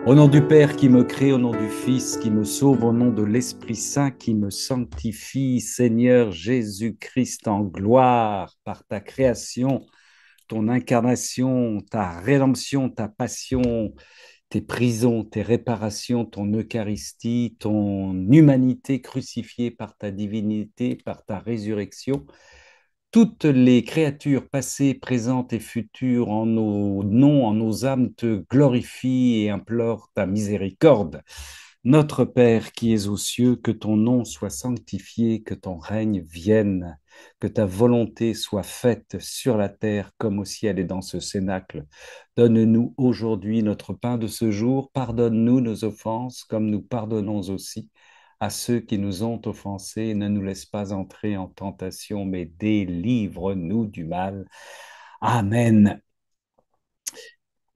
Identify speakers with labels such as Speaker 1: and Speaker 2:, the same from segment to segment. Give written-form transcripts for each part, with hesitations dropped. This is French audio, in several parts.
Speaker 1: Au nom du Père qui me crée, au nom du Fils qui me sauve, au nom de l'Esprit Saint qui me sanctifie, Seigneur Jésus-Christ en gloire par ta création, ton incarnation, ta rédemption, ta passion, tes prisons, tes réparations, ton Eucharistie, ton humanité crucifiée par ta divinité, par ta résurrection. Toutes les créatures passées, présentes et futures en nos noms, en nos âmes te glorifient et implorent ta miséricorde. Notre Père qui es aux cieux, que ton nom soit sanctifié, que ton règne vienne, que ta volonté soit faite sur la terre comme au ciel et dans ce cénacle. Donne-nous aujourd'hui notre pain de ce jour, pardonne-nous nos offenses comme nous pardonnons aussi à ceux qui nous ont offensés. Ne nous laisse pas entrer en tentation, mais délivre-nous du mal. Amen.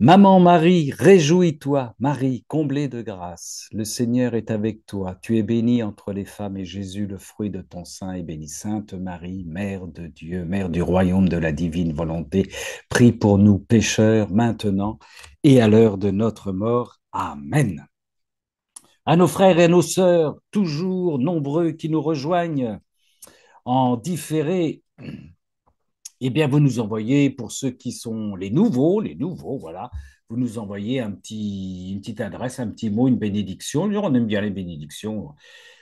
Speaker 1: Maman Marie, réjouis-toi, Marie, comblée de grâce. Le Seigneur est avec toi. Tu es bénie entre les femmes et Jésus, le fruit de ton sein, est béni. Sainte Marie, Mère de Dieu, Mère du royaume de la divine volonté, prie pour nous pécheurs, maintenant et à l'heure de notre mort. Amen. À nos frères et à nos sœurs, toujours nombreux qui nous rejoignent en différé, eh bien, vous nous envoyez, pour ceux qui sont les nouveaux, voilà, vous nous envoyez une petite adresse, un petit mot, une bénédiction. On aime bien les bénédictions.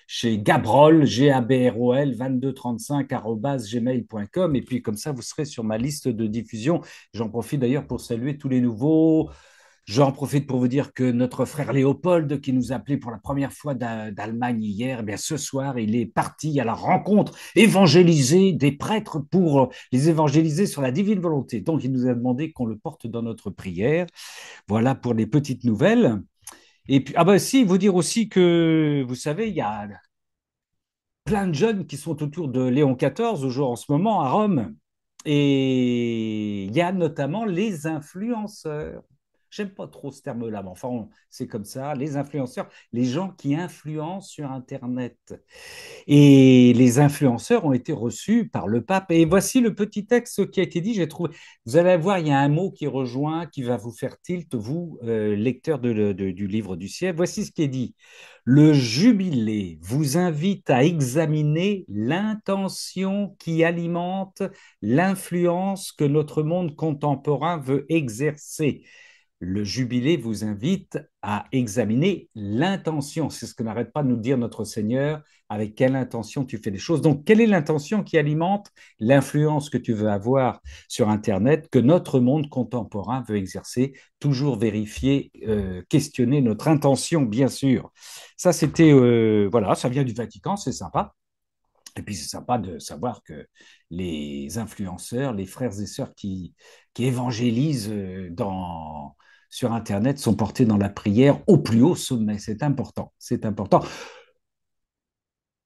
Speaker 1: Chez Gabrol, Gabrol, 2235@gmail.com. Et puis, comme ça, vous serez sur ma liste de diffusion. J'en profite d'ailleurs pour saluer tous les nouveaux. J'en profite pour vous dire que notre frère Léopold, qui nous a appelé pour la première fois d'Allemagne hier, eh bien ce soir, il est parti à la rencontre, évangéliser des prêtres pour les évangéliser sur la divine volonté. Donc, il nous a demandé qu'on le porte dans notre prière. Voilà pour les petites nouvelles. Et puis, ah ben si, vous dire aussi que, vous savez, il y a plein de jeunes qui sont autour de Léon XIV, en ce moment, à Rome. Et il y a notamment les influenceurs. J'aime pas trop ce terme-là, mais enfin, c'est comme ça. Les influenceurs, les gens qui influencent sur Internet. Et les influenceurs ont été reçus par le pape. Et voici le petit texte qui a été dit. J'ai trouvé. Vous allez voir, il y a un mot qui rejoint, qui va vous faire tilt, vous, lecteur du livre du ciel. Voici ce qui est dit. Le jubilé vous invite à examiner l'intention qui alimente l'influence que notre monde contemporain veut exercer. Le jubilé vous invite à examiner l'intention. C'est ce que n'arrête pas de nous dire notre Seigneur, avec quelle intention tu fais les choses. Donc, quelle est l'intention qui alimente l'influence que tu veux avoir sur Internet, que notre monde contemporain veut exercer? Toujours vérifier, questionner notre intention, bien sûr. Ça, c'était, voilà, ça vient du Vatican, c'est sympa. Et puis c'est sympa de savoir que les influenceurs, les frères et sœurs qui évangélisent sur Internet sont portés dans la prière au plus haut sommet. C'est important, c'est important.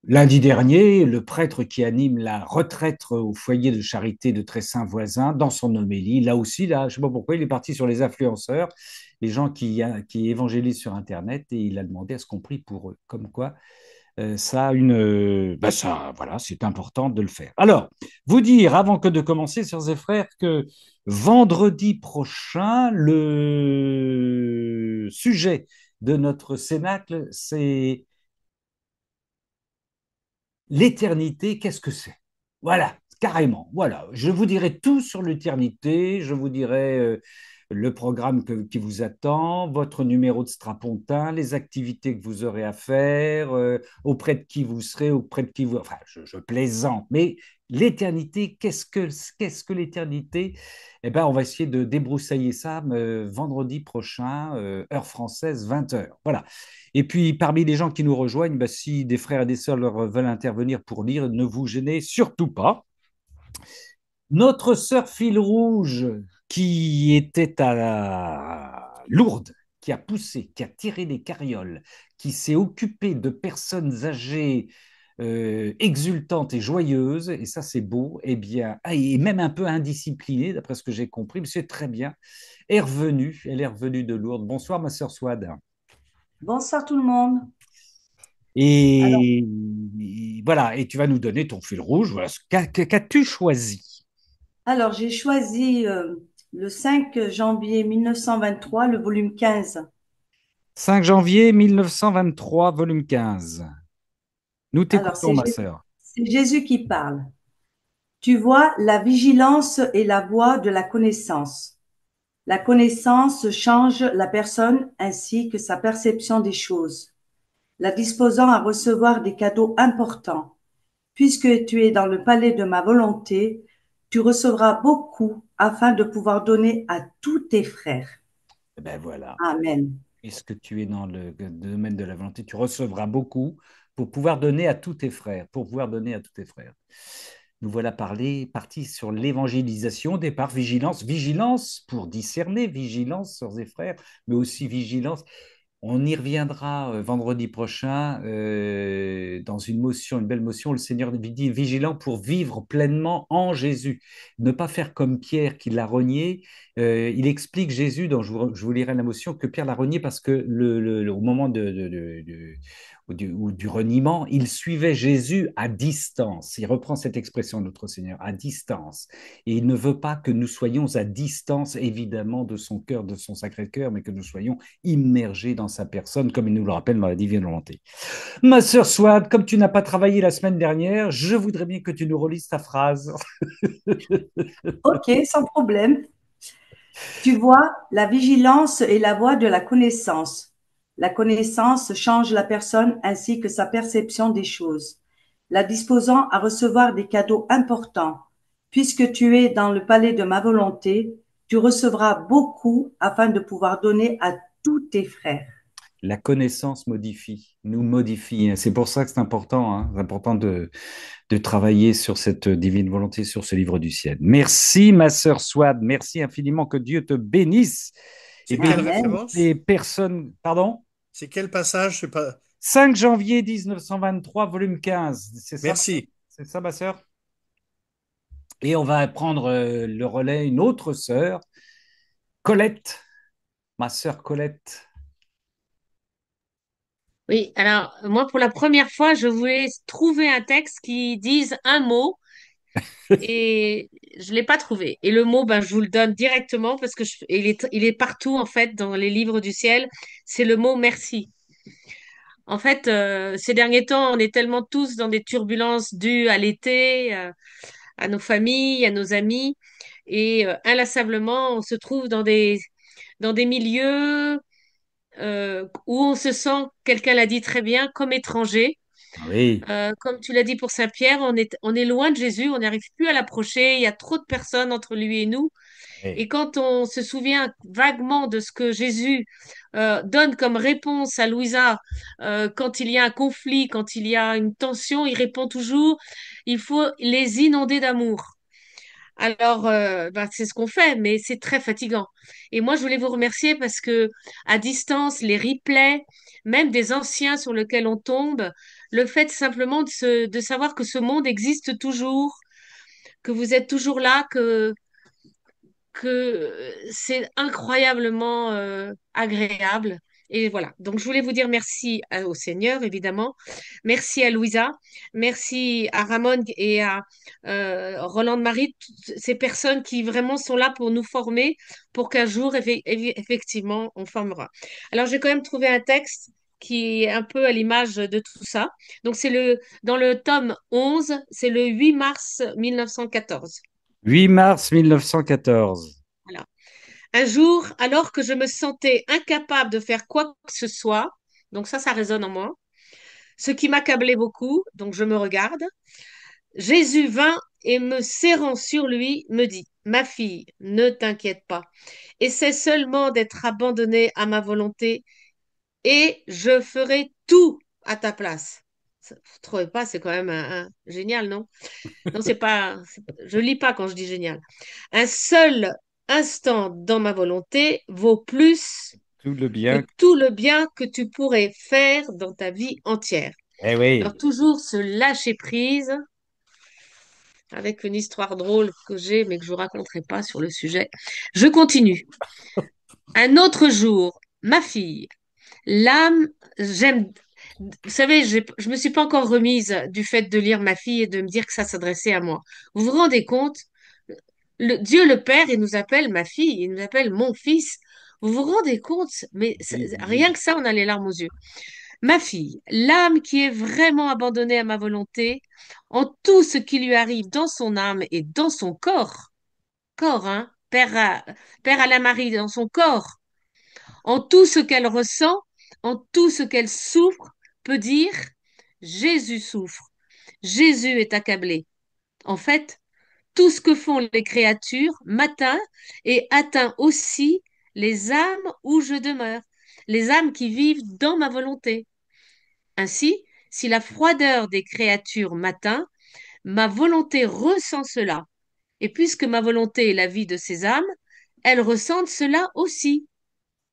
Speaker 1: Lundi dernier, le prêtre qui anime la retraite au foyer de charité de Très-Saint-Voisin, dans son homélie, là aussi, là, je ne sais pas pourquoi, il est parti sur les influenceurs, les gens qui évangélisent sur Internet, et il a demandé à ce qu'on prie pour eux. Comme quoi, ça, voilà, c'est important de le faire. Alors, vous dire, avant que de commencer, sœurs et frères, que vendredi prochain, le sujet de notre cénacle, c'est l'éternité, qu'est-ce que c'est? Voilà, carrément. Voilà, je vous dirai tout sur l'éternité, je vous dirai le programme qui vous attend, votre numéro de strapontin, les activités que vous aurez à faire, auprès de qui vous serez, auprès de qui vous... Enfin, je plaisante, mais l'éternité, qu'est-ce que l'éternité? Eh bien, on va essayer de débroussailler ça vendredi prochain, heure française, 20 heures. Voilà. Et puis, parmi les gens qui nous rejoignent, bah, si des frères et des sœurs veulent intervenir pour lire, ne vous gênez surtout pas. Notre sœur fil rouge, qui était à Lourdes, qui a poussé, qui a tiré les carrioles, qui s'est occupée de personnes âgées, exultantes et joyeuses, et ça c'est beau, et bien, et même un peu indisciplinée, d'après ce que j'ai compris, mais c'est très bien, elle est revenue de Lourdes. Bonsoir ma sœur Swad.
Speaker 2: Bonsoir tout le monde. Alors,
Speaker 1: Et voilà, et tu vas nous donner ton fil rouge. Voilà, qu'as-tu choisi?
Speaker 2: j'ai choisi le 5 janvier 1923, le volume 15.
Speaker 1: 5 janvier 1923, volume 15. Nous
Speaker 2: Alors,
Speaker 1: t'écoutons, ma sœur.
Speaker 2: C'est Jésus qui parle. Tu vois, la vigilance est la voie de la connaissance. La connaissance change la personne ainsi que sa perception des choses, la disposant à recevoir des cadeaux importants. Puisque tu es dans le palais de ma volonté, tu recevras beaucoup afin de pouvoir donner à tous tes frères.
Speaker 1: Eh ben voilà.
Speaker 2: Amen.
Speaker 1: Puisque tu es dans le domaine de la volonté, tu recevras beaucoup pour pouvoir donner à tous tes frères, pour pouvoir donner à tous tes frères. Nous voilà partis sur l'évangélisation, au départ, vigilance, vigilance pour discerner, vigilance, sœurs et frères, mais aussi vigilance. On y reviendra vendredi prochain dans une motion, une belle motion. Le Seigneur dit vigilant pour vivre pleinement en Jésus. Ne pas faire comme Pierre qui l'a renié. Il explique Jésus, dont je vous lirai la motion, que Pierre l'a renié parce que au moment du reniement, il suivait Jésus à distance. Il reprend cette expression de notre Seigneur, à distance. Et il ne veut pas que nous soyons à distance, évidemment, de son cœur, de son sacré cœur, mais que nous soyons immergé dans sa personne, comme il nous le rappelle dans la divine volonté. Ma sœur Swad, comme tu n'as pas travaillé la semaine dernière, je voudrais bien que tu nous relises ta phrase.
Speaker 2: Ok, sans problème. Tu vois, la vigilance est la voie de la connaissance. La connaissance change la personne ainsi que sa perception des choses, la disposant à recevoir des cadeaux importants. Puisque tu es dans le palais de ma volonté, tu recevras beaucoup afin de pouvoir donner à tous tes frères.
Speaker 1: La connaissance nous modifie. C'est pour ça que c'est important, hein. C'est important de travailler sur cette divine volonté, sur ce livre du ciel. Merci, ma sœur Swad. Merci infiniment. Que Dieu te bénisse et
Speaker 3: C'est quelle
Speaker 1: bénisse
Speaker 2: Amen.
Speaker 1: toutes
Speaker 3: référence?
Speaker 1: les personnes. Pardon?
Speaker 3: C'est quel passage? Je sais pas.
Speaker 1: 5 janvier 1923, volume 15.
Speaker 3: Merci.
Speaker 1: C'est ça, ma sœur? Et on va prendre le relais, une autre sœur, Colette, ma sœur Colette.
Speaker 4: Oui, alors moi pour la première fois, je voulais trouver un texte qui dise un mot et je l'ai pas trouvé. Et le mot, ben, je vous le donne directement parce que il est partout en fait dans les livres du ciel. C'est le mot merci. En fait, ces derniers temps, on est tellement tous dans des turbulences dues à l'été, à nos familles, à nos amis, et inlassablement, on se trouve dans des milieux où on se sent, quelqu'un l'a dit très bien, comme étranger.
Speaker 1: Oui,
Speaker 4: Comme tu l'as dit pour Saint-Pierre, on est loin de Jésus, on n'arrive plus à l'approcher, il y a trop de personnes entre lui et nous.
Speaker 1: oui,
Speaker 4: Et quand on se souvient vaguement de ce que Jésus donne comme réponse à Louisa, quand il y a un conflit, quand il y a une tension, il répond toujours, il faut les inonder d'amour. Alors, bah, c'est ce qu'on fait, mais c'est très fatigant. Et moi, je voulais vous remercier parce que à distance, les replays, même des anciens sur lesquels on tombe, le fait simplement de savoir que ce monde existe toujours, que vous êtes toujours là, que c'est incroyablement agréable. Et voilà. Donc, je voulais vous dire merci au Seigneur, évidemment. Merci à Louisa. Merci à Ramon et à Roland de Marie, toutes ces personnes qui vraiment sont là pour nous former, pour qu'un jour, effectivement, on formera. Alors, j'ai quand même trouvé un texte qui est un peu à l'image de tout ça. Donc, dans le tome 11, c'est le 8 mars 1914.
Speaker 1: 8 mars 1914.
Speaker 4: Voilà. Un jour, alors que je me sentais incapable de faire quoi que ce soit, donc ça résonne en moi, ce qui m'accablait beaucoup, donc je me regarde, Jésus vint et me serrant sur lui, me dit, Ma fille, ne t'inquiète pas, essaie seulement d'être abandonnée à ma volonté et je ferai tout à ta place. Vous trouvez pas, c'est quand même génial, non? Non, je lis pas quand je dis génial. Un seul instant dans ma volonté vaut plus
Speaker 1: Tout le
Speaker 4: que
Speaker 1: bien.
Speaker 4: tout le bien que tu pourrais faire dans ta vie entière.
Speaker 1: Eh oui.
Speaker 4: Alors, toujours se lâcher prise avec une histoire drôle que j'ai, mais que je ne vous raconterai pas sur le sujet. Je continue. Un autre jour, ma fille, l'âme, j'aime. Vous savez, je me suis pas encore remise du fait de lire ma fille et de me dire que ça s'adressait à moi. Vous vous rendez compte? Dieu le Père, il nous appelle ma fille, il nous appelle mon fils. Vous vous rendez compte? Mais
Speaker 1: Oui, oui,
Speaker 4: rien
Speaker 1: oui.
Speaker 4: que ça, on a les larmes aux yeux. Ma fille, l'âme qui est vraiment abandonnée à ma volonté, en tout ce qui lui arrive dans son âme et dans son corps, hein, Père à la Marie, dans son corps, en tout ce qu'elle ressent, en tout ce qu'elle souffre, peut dire, Jésus souffre, Jésus est accablé. En fait, tout ce que font les créatures m'atteint et atteint aussi les âmes où je demeure, les âmes qui vivent dans ma volonté. Ainsi, si la froideur des créatures m'atteint, ma volonté ressent cela. Et puisque ma volonté est la vie de ces âmes, elles ressentent cela aussi.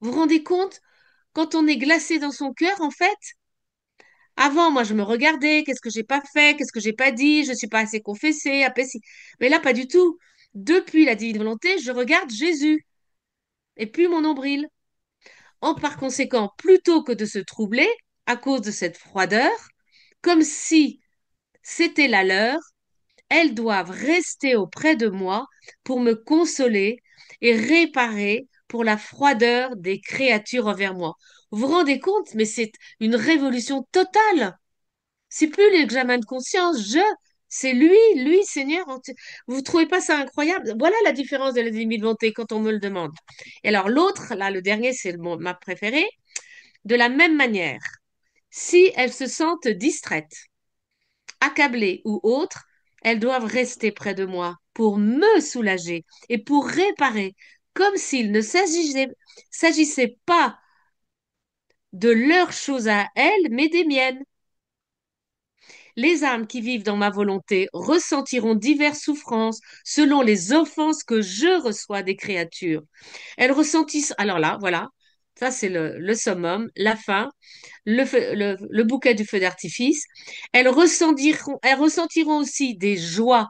Speaker 4: Vous vous rendez compte? Quand on est glacé dans son cœur, en fait, avant, moi, je me regardais, qu'est-ce que j'ai pas fait, qu'est-ce que j'ai pas dit, je suis pas assez confessée, apaisée. Mais là, pas du tout. Depuis la divine volonté, je regarde Jésus et plus mon nombril. Par conséquent, plutôt que de se troubler à cause de cette froideur, comme si c'était la leur, elles doivent rester auprès de moi pour me consoler et réparer pour la froideur des créatures envers moi. Vous vous rendez compte? Mais c'est une révolution totale. C'est plus l'examen de conscience, c'est lui, Seigneur. Vous trouvez pas ça incroyable? Voilà la différence de la divine volonté quand on me le demande. Et alors l'autre, là, le dernier, c'est ma préférée. De la même manière, si elles se sentent distraites, accablées ou autres, elles doivent rester près de moi pour me soulager et pour réparer, comme s'il ne s'agissait pas de leurs choses à elles, mais des miennes. Les âmes qui vivent dans ma volonté ressentiront diverses souffrances selon les offenses que je reçois des créatures. Elles ressentissent, alors là, voilà, ça c'est le summum, la fin, le bouquet du feu d'artifice. Elles ressentiront aussi des joies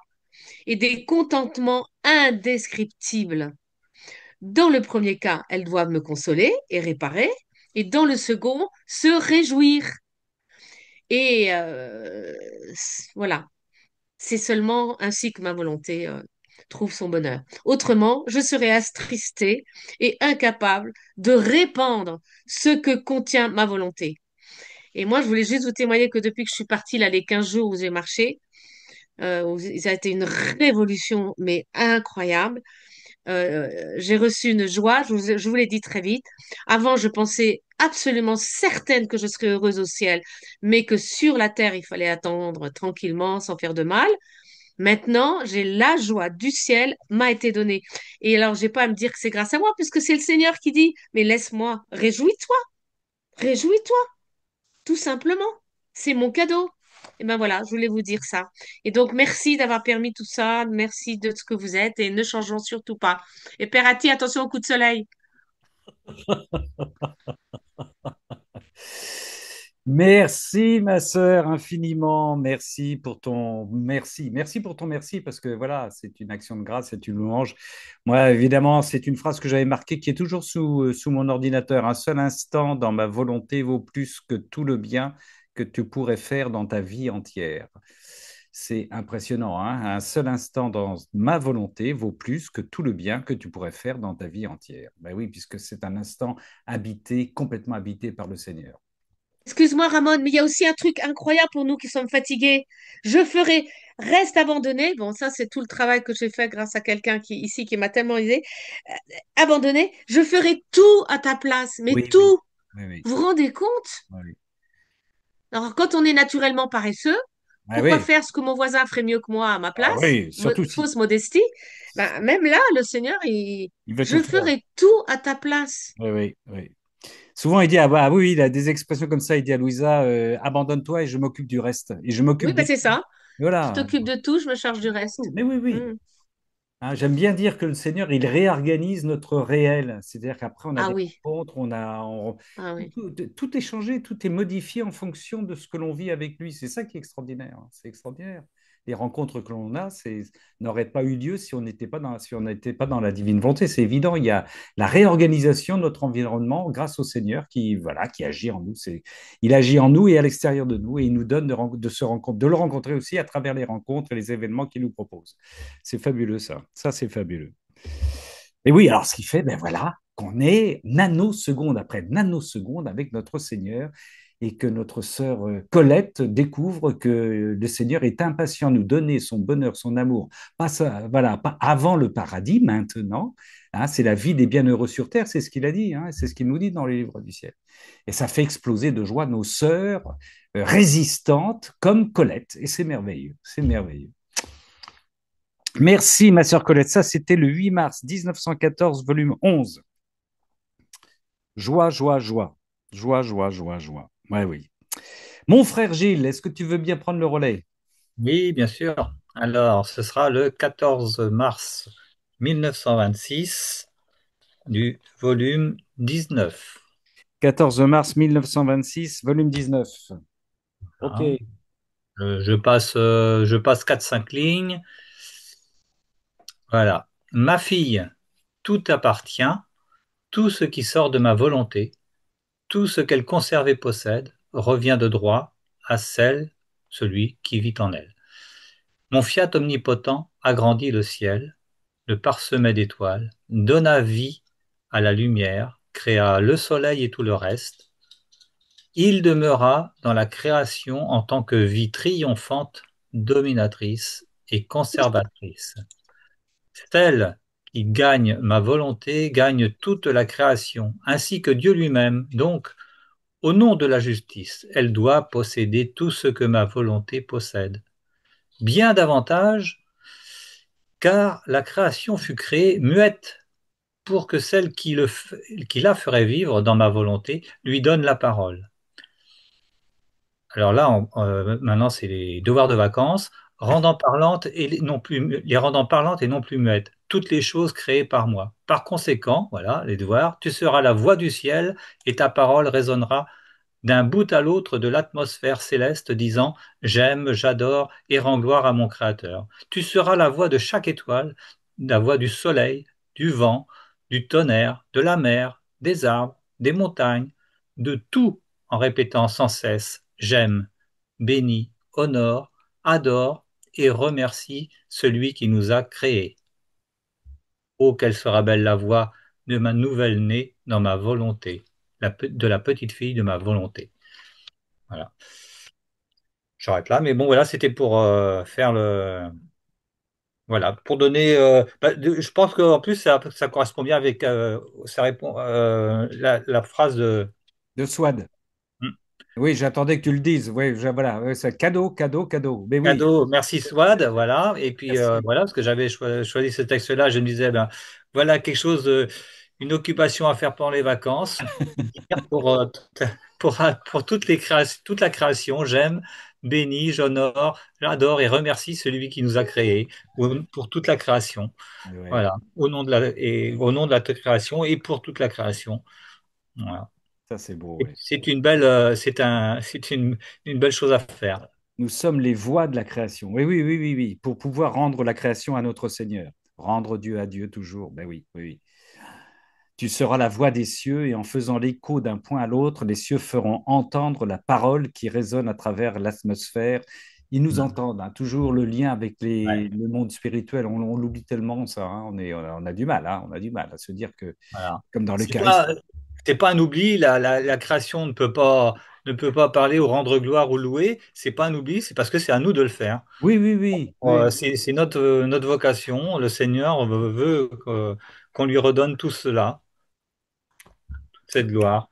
Speaker 4: et des contentements indescriptibles. Dans le premier cas, elles doivent me consoler et réparer, et dans le second, se réjouir. Et voilà, c'est seulement ainsi que ma volonté trouve son bonheur. Autrement, je serais attristée et incapable de répandre ce que contient ma volonté. Et moi, je voulais juste vous témoigner que depuis que je suis partie, là, les 15 jours où j'ai marché, ça a été une révolution, mais incroyable. J'ai reçu une joie, je vous l'ai dit très vite. Avant, je pensais absolument certaine que je serais heureuse au ciel, mais que sur la terre, il fallait attendre tranquillement, sans faire de mal. Maintenant, j'ai la joie du ciel m'a été donnée. Et alors, j'ai pas à me dire que c'est grâce à moi, puisque c'est le Seigneur qui dit, mais laisse-moi, réjouis-toi, réjouis-toi, tout simplement. C'est mon cadeau. Et ben voilà, je voulais vous dire ça. Et donc, merci d'avoir permis tout ça. Merci de ce que vous êtes et ne changeons surtout pas. Et Père Atti, attention au coup de soleil.
Speaker 1: Merci, ma sœur, infiniment. Merci pour ton merci, parce que voilà, c'est une action de grâce, c'est une louange. Moi, évidemment, c'est une phrase que j'avais marquée qui est toujours sous mon ordinateur. Un seul instant dans ma volonté vaut plus que tout le bien que tu pourrais faire dans ta vie entière. C'est impressionnant, hein? Un seul instant dans ma volonté vaut plus que tout le bien que tu pourrais faire dans ta vie entière. Ben oui, puisque c'est un instant habité, complètement habité par le Seigneur.
Speaker 4: Excuse-moi, Ramon, mais il y a aussi un truc incroyable pour nous qui sommes fatigués. Je ferai, reste abandonné. Bon, ça, c'est tout le travail que j'ai fait grâce à quelqu'un qui m'a tellement aidé. Euh, Abandonné. Je ferai tout à ta place, mais
Speaker 1: Oui, oui,
Speaker 4: tout.
Speaker 1: oui, oui,
Speaker 4: Vous vous rendez compte?
Speaker 1: oui.
Speaker 4: Alors, quand on est naturellement paresseux,
Speaker 1: Ah
Speaker 4: pourquoi
Speaker 1: oui,
Speaker 4: faire ce que mon voisin ferait mieux que moi à ma
Speaker 1: ah
Speaker 4: place?
Speaker 1: oui, surtout si
Speaker 4: Fausse modestie. Ben, même là, le Seigneur,
Speaker 1: il veut tout
Speaker 4: je
Speaker 1: faire.
Speaker 4: ferai tout à ta place.
Speaker 1: Oui, oui, oui. Souvent, il dit, ah bah oui, il a des expressions comme ça, il dit à Louisa, abandonne-toi et je m'occupe du reste. Et je
Speaker 4: Oui,
Speaker 1: m'occupe de
Speaker 4: ben
Speaker 1: tout.
Speaker 4: c'est ça. Tu
Speaker 1: Voilà.
Speaker 4: t'occupes de tout, je me charge du reste.
Speaker 1: Mais oui, oui.
Speaker 4: Hmm.
Speaker 1: Hein, j'aime bien dire que le Seigneur, il réorganise notre réel. C'est-à-dire qu'après, on a
Speaker 4: Ah
Speaker 1: des
Speaker 4: oui,
Speaker 1: rencontres,
Speaker 4: ah oui.
Speaker 1: tout est changé, tout est modifié en fonction de ce que l'on vit avec lui. C'est ça qui est extraordinaire, hein. C'est extraordinaire. Les rencontres que l'on a, n'auraient pas eu lieu si on n'était pas dans la divine volonté. C'est évident. Il y a la réorganisation de notre environnement grâce au Seigneur voilà, qui agit en nous. Il agit en nous et à l'extérieur de nous et il nous donne de le rencontrer aussi à travers les rencontres et les événements qu'il nous propose. C'est fabuleux, ça. Ça, c'est fabuleux. Et oui, alors ce qui fait, ben voilà, qu'on est nanoseconde après nanoseconde avec notre Seigneur et que notre sœur Colette découvre que le Seigneur est impatient de nous donner son bonheur, son amour, pas ça, voilà, pas avant le paradis, maintenant. Hein, c'est la vie des bienheureux sur terre, c'est ce qu'il a dit, hein, c'est ce qu'il nous dit dans les livres du ciel. Et ça fait exploser de joie nos sœurs résistantes comme Colette. Et c'est merveilleux, c'est merveilleux. Merci, ma sœur Colette. Ça, c'était le 8 mars 1914, volume 11. Joie, joie, joie. Joie, joie, joie, joie. Ouais, oui. Mon frère Gilles, est-ce que tu veux bien prendre le relais?
Speaker 5: Oui, bien sûr. Alors, ce sera le 14 mars 1926 du volume 19.
Speaker 1: 14 mars 1926, volume 19. OK.
Speaker 5: Hein. Je passe 4-5 lignes. Voilà. Ma fille, tout appartient, tout ce qui sort de ma volonté, tout ce qu'elle conserve et possède, revient de droit à celui qui vit en elle. Mon fiat omnipotent agrandit le ciel, le parsemait d'étoiles, donna vie à la lumière, créa le soleil et tout le reste. Il demeura dans la création en tant que vie triomphante, dominatrice et conservatrice. Celle qui gagne ma volonté gagne toute la création, ainsi que Dieu lui-même. Donc, au nom de la justice, elle doit posséder tout ce que ma volonté possède. Bien davantage, car la création fut créée muette pour que celle qui la ferait vivre dans ma volonté lui donne la parole. Alors là, maintenant, c'est les devoirs de vacances, rendant parlantes et non plus, les rendant parlantes et non plus muettes, toutes les choses créées par moi. Par conséquent, voilà, les devoirs, tu seras la voix du ciel et ta parole résonnera d'un bout à l'autre de l'atmosphère céleste, disant j'aime, j'adore et rends gloire à mon Créateur. Tu seras la voix de chaque étoile, la voix du soleil, du vent, du tonnerre, de la mer, des arbres, des montagnes, de tout, en répétant sans cesse j'aime, bénis, honore, adore et remercie celui qui nous a créés. Oh, quelle sera belle la voix de ma nouvelle-née dans ma volonté, de la petite fille de ma volonté. Voilà. J'arrête là, mais bon, voilà, c'était pour faire le. Voilà, pour donner. Je pense qu'en plus, ça correspond bien avec. Ça répond. La phrase de.
Speaker 1: De Swad.
Speaker 5: Hmm.
Speaker 1: Oui, j'attendais que tu le dises. Oui, voilà, ouais, c'est cadeau, cadeau, cadeau. Mais oui,
Speaker 5: Cadeau, merci Swad, voilà. Et puis
Speaker 1: merci.
Speaker 5: voilà, parce que j'avais choisi ce texte-là, je me disais, ben, voilà quelque chose, une occupation à faire pendant les vacances, pour, pour toute la création, j'aime, bénis, j'honore, j'adore et remercie celui qui nous a créés pour toute la création.
Speaker 1: Ouais,
Speaker 5: Voilà, au nom de la création et pour toute la création. Voilà.
Speaker 1: ça c'est beau.
Speaker 5: Et
Speaker 1: Ouais.
Speaker 5: c'est une belle, c'est une belle chose à faire.
Speaker 1: Nous sommes les voix de la création. Oui, oui, oui, oui, oui, pour pouvoir rendre la création à notre Seigneur. Rendre Dieu à Dieu toujours. Ben oui, oui, oui. Tu seras la voix des cieux et en faisant l'écho d'un point à l'autre, les cieux feront entendre la parole qui résonne à travers l'atmosphère. Ils nous entendent, hein. Toujours le lien avec
Speaker 5: Ouais,
Speaker 1: le monde spirituel. On l'oublie tellement, ça, hein. On a du mal, hein. On a du mal à se dire que,
Speaker 5: voilà.
Speaker 1: comme dans
Speaker 5: C'est pas,
Speaker 1: l'Eucharistie.
Speaker 5: c'est pas un oubli, la création ne peut pas parler ou rendre gloire ou louer, c'est pas un oubli, c'est parce que c'est à nous de le faire.
Speaker 1: Oui, oui, oui, oui.
Speaker 5: C'est notre vocation, le Seigneur veut qu'on lui redonne tout cela, cette gloire.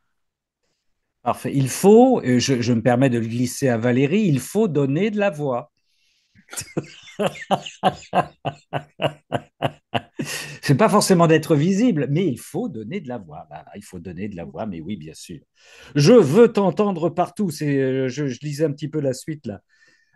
Speaker 1: Parfait. Il faut, je me permets de le glisser à Valérie, il faut donner de la voix. C'est pas forcément d'être visible, mais il faut donner de la voix. Bah, il faut donner de la voix, mais oui, bien sûr. Je veux t'entendre partout. Je lisais un petit peu la suite là.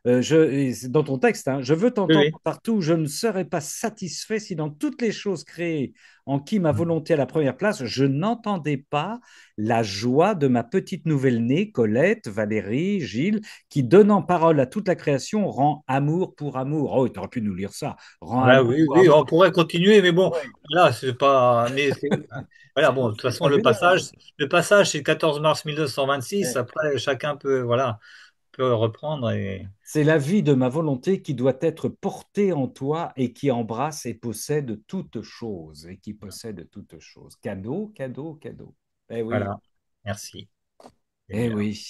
Speaker 1: C'est dans ton texte, hein, je veux
Speaker 5: Oui,
Speaker 1: t'entendre
Speaker 5: oui.
Speaker 1: partout, je ne serai pas satisfait si dans toutes les choses créées en qui ma volonté à la première place, je n'entendais pas la joie de ma petite nouvelle-née, Colette, Valérie, Gilles, qui, donnant parole à toute la création, rend amour pour amour. Oh, tu aurais pu nous lire ça. Rend
Speaker 5: Ouais,
Speaker 1: amour
Speaker 5: oui,
Speaker 1: pour
Speaker 5: oui,
Speaker 1: amour.
Speaker 5: on pourrait continuer, mais bon,
Speaker 1: Ouais,
Speaker 5: là, c'est pas. Voilà, bon, de toute
Speaker 1: c'est
Speaker 5: façon,
Speaker 1: pas gênant, hein.
Speaker 5: le passage, c'est le 14 mars 1926. Après, chacun peut, voilà. peux reprendre
Speaker 1: C'est la vie de ma volonté qui doit être portée en toi et qui embrasse et possède toutes choses. Et qui possède toutes choses. Cadeau, cadeau, cadeau. Eh oui,
Speaker 5: voilà. Merci. C'est
Speaker 1: eh
Speaker 5: bien.
Speaker 1: oui.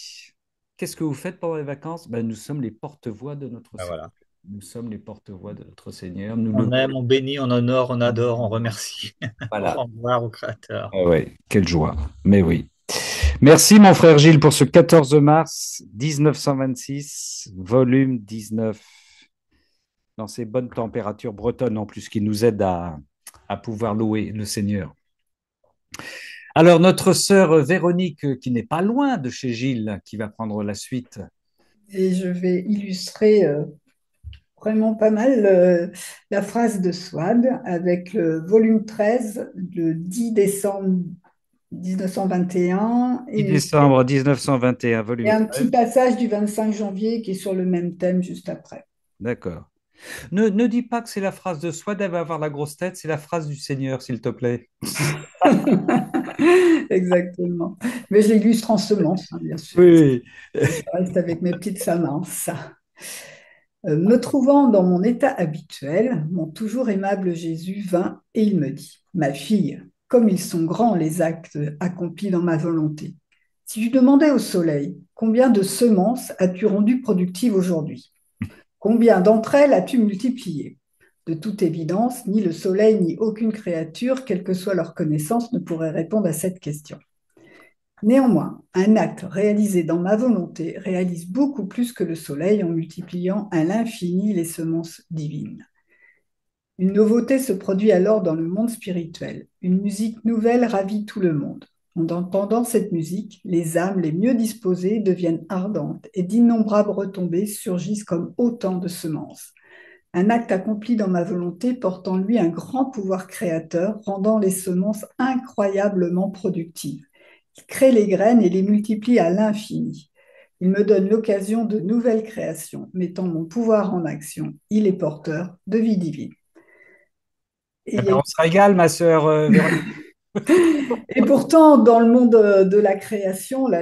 Speaker 1: Qu'est-ce que vous faites pendant les vacances? Ben, nous sommes les porte-voix de notre
Speaker 5: Ben
Speaker 1: Seigneur.
Speaker 5: voilà.
Speaker 1: Nous sommes les porte-voix de notre Seigneur. Nous le
Speaker 5: On aime, on bénit, on honore, on adore, on remercie. Au
Speaker 1: voilà.
Speaker 5: revoir au Créateur.
Speaker 1: Ah ouais, quelle joie. Mais oui. Merci, mon frère Gilles, pour ce 14 mars 1926, volume 19, dans ces bonnes températures bretonnes en plus, qui nous aident à pouvoir louer le Seigneur. Alors, notre sœur Véronique, qui n'est pas loin de chez Gilles, qui va prendre la suite.
Speaker 6: Et je vais illustrer vraiment pas mal la phrase de Swad avec le volume 13, le 10 décembre 1921
Speaker 1: 10 décembre 1921,
Speaker 6: et
Speaker 1: volume
Speaker 6: un petit
Speaker 1: 13.
Speaker 6: passage du 25 janvier qui est sur le même thème juste après.
Speaker 1: D'accord. Ne dis pas que c'est la phrase de Swad, elle va avoir la grosse tête, c'est la phrase du Seigneur, s'il te plaît.
Speaker 6: Exactement. Mais je l'illustre en semence, hein, bien sûr.
Speaker 1: Oui.
Speaker 6: Je reste avec mes petites semences. Me trouvant dans mon état habituel, mon toujours aimable Jésus vint et il me dit, ma fille, comme ils sont grands les actes accomplis dans ma volonté. Si tu demandais au soleil, combien de semences as-tu rendues productives aujourd'hui? Combien d'entre elles as-tu multipliées? De toute évidence, ni le soleil ni aucune créature, quelle que soit leur connaissance, ne pourrait répondre à cette question. Néanmoins, un acte réalisé dans ma volonté réalise beaucoup plus que le soleil en multipliant à l'infini les semences divines. Une nouveauté se produit alors dans le monde spirituel. Une musique nouvelle ravit tout le monde. En entendant cette musique, les âmes les mieux disposées deviennent ardentes et d'innombrables retombées surgissent comme autant de semences. Un acte accompli dans ma volonté porte en lui un grand pouvoir créateur, rendant les semences incroyablement productives. Il crée les graines et les multiplie à l'infini. Il me donne l'occasion de nouvelles créations, mettant mon pouvoir en action. Il est porteur de vie divine.
Speaker 1: Eh ben, on se régale, ma sœur Véronique.
Speaker 6: Et pourtant, dans le monde de la création, là,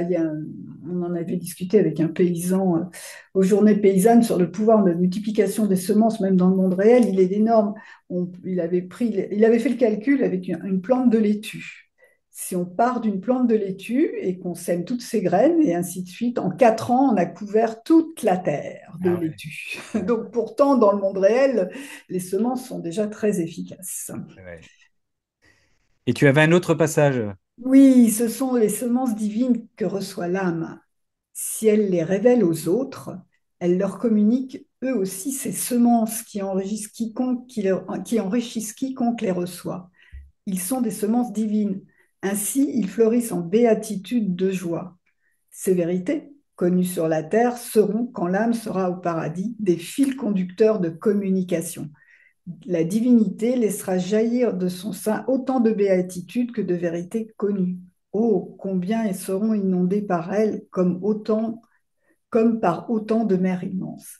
Speaker 6: on en avait discuté avec un paysan aux journées paysannes sur le pouvoir de multiplication des semences, même dans le monde réel, il est énorme. Il avait fait le calcul avec une plante de laitue. Si on part d'une plante de laitue et qu'on sème toutes ses graines et ainsi de suite, en 4 ans, on a couvert toute la terre de
Speaker 1: Ah ouais.
Speaker 6: laitue. Donc pourtant, dans le monde réel, les semences sont déjà très efficaces.
Speaker 1: Ouais. Et tu avais un autre passage.
Speaker 6: Oui, ce sont les semences divines que reçoit l'âme. Si elle les révèle aux autres, elle leur communique eux aussi ces semences qui enrichissent quiconque les reçoit. Ils sont des semences divines. Ainsi, ils fleurissent en béatitude de joie. Ces vérités, connues sur la terre, seront, quand l'âme sera au paradis, des fils conducteurs de communication. La divinité laissera jaillir de son sein autant de béatitude que de vérités connues. Oh, combien elles seront inondées par elle comme par autant de mers immenses.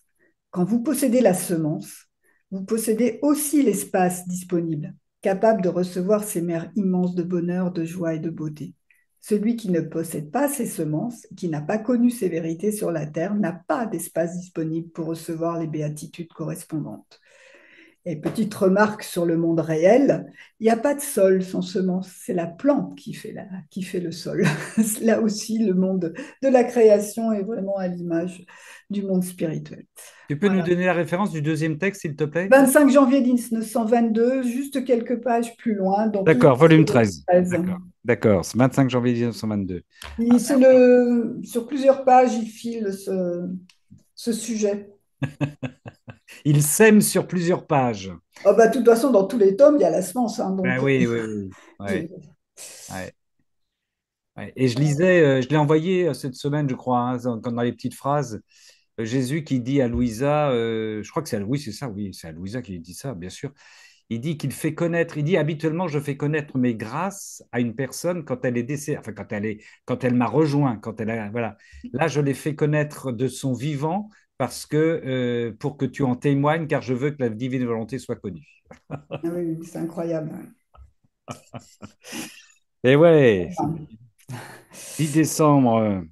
Speaker 6: Quand vous possédez la semence, vous possédez aussi l'espace disponible, capable de recevoir ces mers immenses de bonheur, de joie et de beauté. Celui qui ne possède pas ces semences, qui n'a pas connu ces vérités sur la terre, n'a pas d'espace disponible pour recevoir les béatitudes correspondantes. Et petite remarque sur le monde réel, il n'y a pas de sol sans semence, c'est la plante qui fait le sol. Là aussi, le monde de la création est vraiment à l'image du monde spirituel.
Speaker 1: Tu peux nous
Speaker 6: Voilà.
Speaker 1: donner la référence du deuxième texte, s'il te plaît?
Speaker 6: 25 janvier 1922, juste quelques pages plus loin, dans tout
Speaker 1: D'accord, volume
Speaker 6: le
Speaker 1: 13.
Speaker 6: 13.
Speaker 1: D'accord, c'est 25 janvier 1922.
Speaker 6: Sur plusieurs pages, il file ce sujet.
Speaker 1: Il sème sur plusieurs pages.
Speaker 6: Oh bah, de toute façon, dans tous les tomes, il y a la semence. Hein,
Speaker 1: Ben
Speaker 6: donc,
Speaker 1: oui, oui, oui.
Speaker 6: je-
Speaker 1: Ouais, ouais, ouais. Et je l'ai envoyé cette semaine, je crois, hein, dans les petites phrases. Jésus qui dit à Louisa, je crois que oui, c'est ça, oui, c'est à Louisa qui dit ça, bien sûr. Il dit qu'il fait connaître, il dit habituellement, je fais connaître mes grâces à une personne quand elle est décédée, enfin quand elle m'a rejoint, voilà. Là, je l'ai fait connaître de son vivant parce que pour que tu en témoignes, car je veux que la divine volonté soit connue.
Speaker 6: Ah oui, oui, c'est incroyable.
Speaker 1: Et ouais,
Speaker 6: Enfin,
Speaker 1: 10 décembre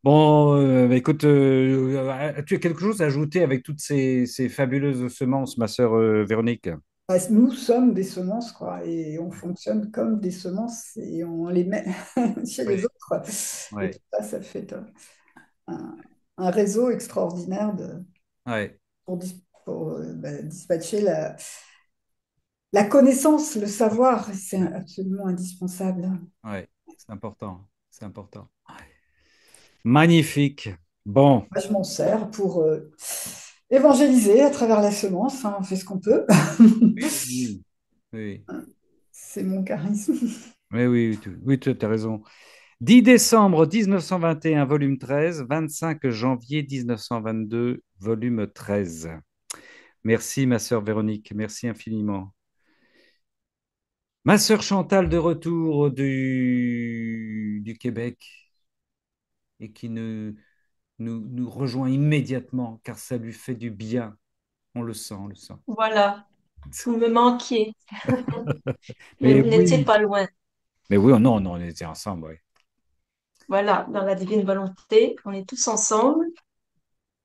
Speaker 1: Bon, écoute, as-tu as quelque chose à ajouter avec toutes ces fabuleuses semences, ma sœur Véronique?
Speaker 6: Bah, nous sommes des semences, quoi, et on fonctionne comme des semences et on les met chez les
Speaker 1: Oui,
Speaker 6: autres. Et
Speaker 1: oui,
Speaker 6: tout ça, ça fait un, un réseau extraordinaire
Speaker 1: oui,
Speaker 6: pour dispatcher la connaissance, le savoir. C'est absolument indispensable.
Speaker 1: oui, c'est important, c'est important. Magnifique. Bon,
Speaker 6: Moi, je m'en sers pour évangéliser à travers la semence, hein, on fait ce qu'on peut.
Speaker 1: oui, oui, oui,
Speaker 6: C'est mon charisme.
Speaker 1: oui, oui, oui, tu as raison. 10 décembre 1921, volume 13, 25 janvier 1922, volume 13. Merci, ma sœur Véronique, merci infiniment. Ma sœur Chantal de retour du Québec et qui nous rejoint immédiatement car ça lui fait du bien. On le sent, on le sent.
Speaker 7: Voilà, vous me manquiez, mais
Speaker 1: Mais
Speaker 7: vous n'étiez
Speaker 1: oui,
Speaker 7: pas loin.
Speaker 1: mais oui, oh non, non, on était ensemble, oui.
Speaker 7: Voilà, dans la divine volonté, on est tous ensemble.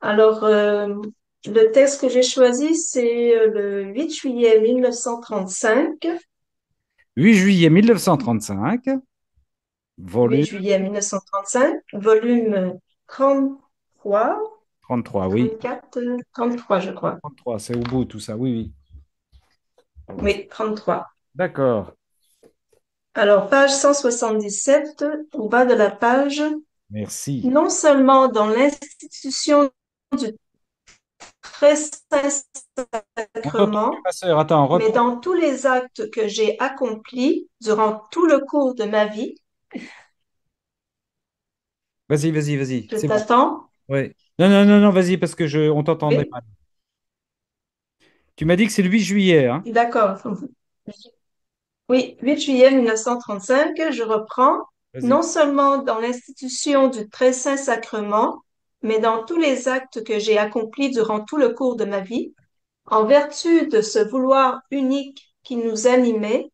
Speaker 7: Alors, le texte que j'ai choisi, c'est le 8 juillet 1935.
Speaker 1: 8 juillet 1935,
Speaker 7: 8
Speaker 1: volume
Speaker 7: juillet 1935, volume 33,
Speaker 1: 33, oui.
Speaker 7: 34, 33, je crois.
Speaker 1: 33, c'est au bout tout ça, oui, oui.
Speaker 7: Oui, 33.
Speaker 1: D'accord,
Speaker 7: Alors, page 177, au bas de la page,
Speaker 1: merci.
Speaker 7: non seulement dans l'institution du très saint
Speaker 1: On t'entend plus,
Speaker 7: sacrement,
Speaker 1: ma sœur. Attends,
Speaker 7: mais
Speaker 1: reprends.
Speaker 7: dans tous les actes que j'ai accomplis durant tout le cours de ma vie,
Speaker 1: Vas-y, vas-y, vas-y.
Speaker 7: je
Speaker 1: C'est bon.
Speaker 7: t'attends.
Speaker 1: Ouais. Non, non, non, non, vas-y, parce que on t'entendait
Speaker 7: Oui,
Speaker 1: mal. Tu m'as dit que c'est le 8 juillet, hein?
Speaker 7: d'accord. Oui, 8 juillet 1935, je reprends, non
Speaker 1: Vas-y.
Speaker 7: seulement dans l'institution du très saint sacrement, mais dans tous les actes que j'ai accomplis durant tout le cours de ma vie, en vertu de ce vouloir unique qui nous animait,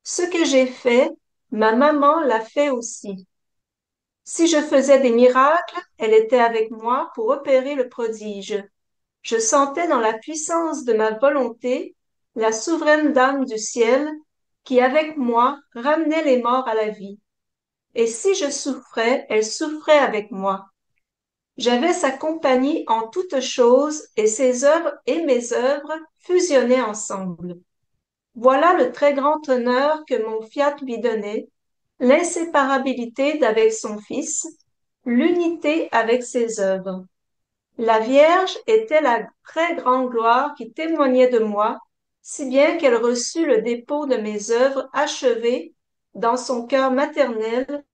Speaker 7: ce que j'ai fait, ma maman l'a fait aussi. Si je faisais des miracles, elle était avec moi pour opérer le prodige. Je sentais dans la puissance de ma volonté la souveraine dame du ciel qui, avec moi, ramenait les morts à la vie. Et si je souffrais, elle souffrait avec moi. J'avais sa compagnie en toutes choses et ses œuvres et mes œuvres fusionnaient ensemble. Voilà le très grand honneur que mon fiat lui donnait, l'inséparabilité d'avec son Fils, l'unité avec ses œuvres. La Vierge était la très grande gloire qui témoignait de moi, si bien qu'elle reçut le dépôt de mes œuvres achevées dans son cœur maternel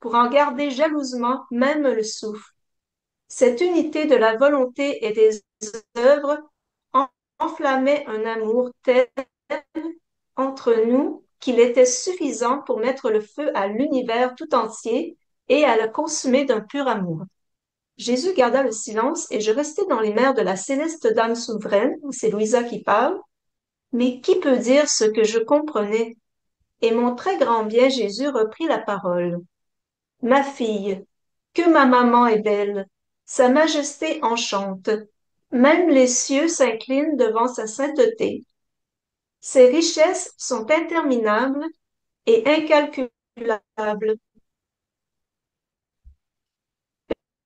Speaker 7: pour en garder jalousement même le souffle. Cette unité de la volonté et des œuvres enflammait un amour tel entre nous qu'il était suffisant pour mettre le feu à l'univers tout entier et à le consumer d'un pur amour. Jésus garda le silence et je restai dans les mers de la céleste dame souveraine, c'est Louisa qui parle, mais qui peut dire ce que je comprenais? Et mon très grand bien Jésus reprit la parole. Ma fille, que ma maman est belle, sa majesté enchante, même les cieux s'inclinent devant sa sainteté. Ses richesses sont interminables et incalculables.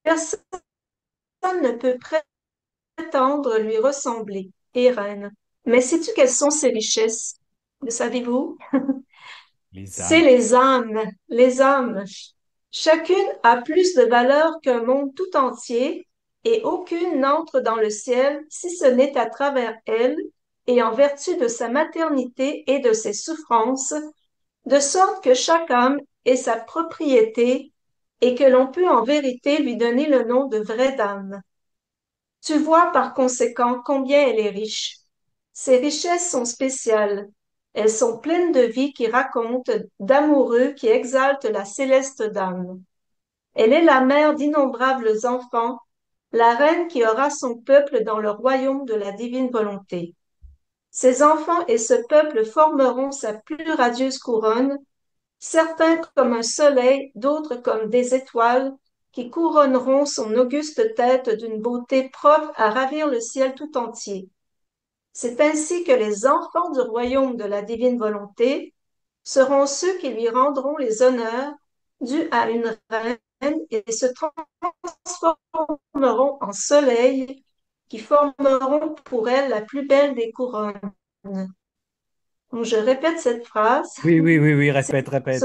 Speaker 7: Personne ne peut prétendre lui ressembler. Et reine. Mais sais-tu quelles sont ses richesses? Le savez-vous?
Speaker 1: Les
Speaker 7: C'est
Speaker 1: âmes.
Speaker 7: les âmes, les âmes. Chacune a plus de valeur qu'un monde tout entier, et aucune n'entre dans le ciel si ce n'est à travers elle, et en vertu de sa maternité et de ses souffrances, de sorte que chaque âme est sa propriété, et que l'on peut en vérité lui donner le nom de vraie dame. Tu vois par conséquent combien elle est riche. Ses richesses sont spéciales. Elles sont pleines de vie qui racontent, d'amoureux qui exaltent la céleste dame. Elle est la mère d'innombrables enfants, la reine qui aura son peuple dans le royaume de la divine volonté. Ses enfants et ce peuple formeront sa plus radieuse couronne, certains comme un soleil, d'autres comme des étoiles, qui couronneront son auguste tête d'une beauté propre à ravir le ciel tout entier. C'est ainsi que les enfants du royaume de la divine volonté seront ceux qui lui rendront les honneurs dus à une reine et se transformeront en soleil qui formeront pour elle la plus belle des couronnes. Donc, je répète cette phrase.
Speaker 1: Oui, oui, oui, oui, répète,
Speaker 7: Ce
Speaker 1: répète.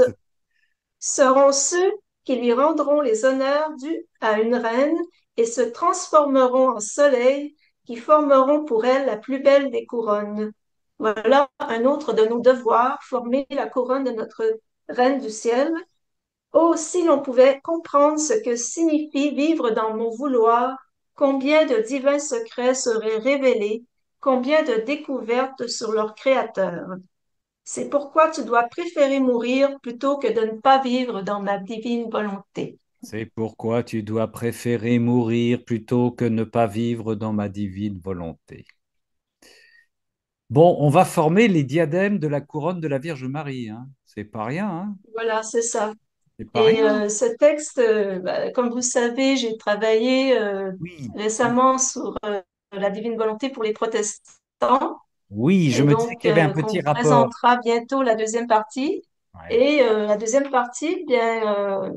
Speaker 7: seront ceux qui lui rendront les honneurs dus à une reine et se transformeront en soleil qui formeront pour elle la plus belle des couronnes. Voilà un autre de nos devoirs, former la couronne de notre reine du ciel. Oh, si l'on pouvait comprendre ce que signifie vivre dans mon vouloir, combien de divins secrets seraient révélés, combien de découvertes sur leur créateur. C'est pourquoi tu dois préférer mourir plutôt que de ne pas vivre dans ma divine volonté.
Speaker 1: C'est pourquoi tu dois préférer mourir plutôt que ne pas vivre dans ma divine volonté. Bon, on va former les diadèmes de la couronne de la Vierge Marie, hein. C'est pas rien, hein.
Speaker 7: Voilà, c'est ça.
Speaker 1: C'est pas
Speaker 7: Et
Speaker 1: rien.
Speaker 7: ce texte, comme vous savez, j'ai travaillé
Speaker 1: Oui,
Speaker 7: récemment sur la divine volonté pour les protestants.
Speaker 1: oui, je
Speaker 7: Et
Speaker 1: me disais
Speaker 7: donc,
Speaker 1: qu'il y avait un
Speaker 7: qu'on
Speaker 1: petit
Speaker 7: vous
Speaker 1: rapport.
Speaker 7: présentera bientôt la deuxième partie.
Speaker 1: Ouais.
Speaker 7: Et la deuxième partie, bien,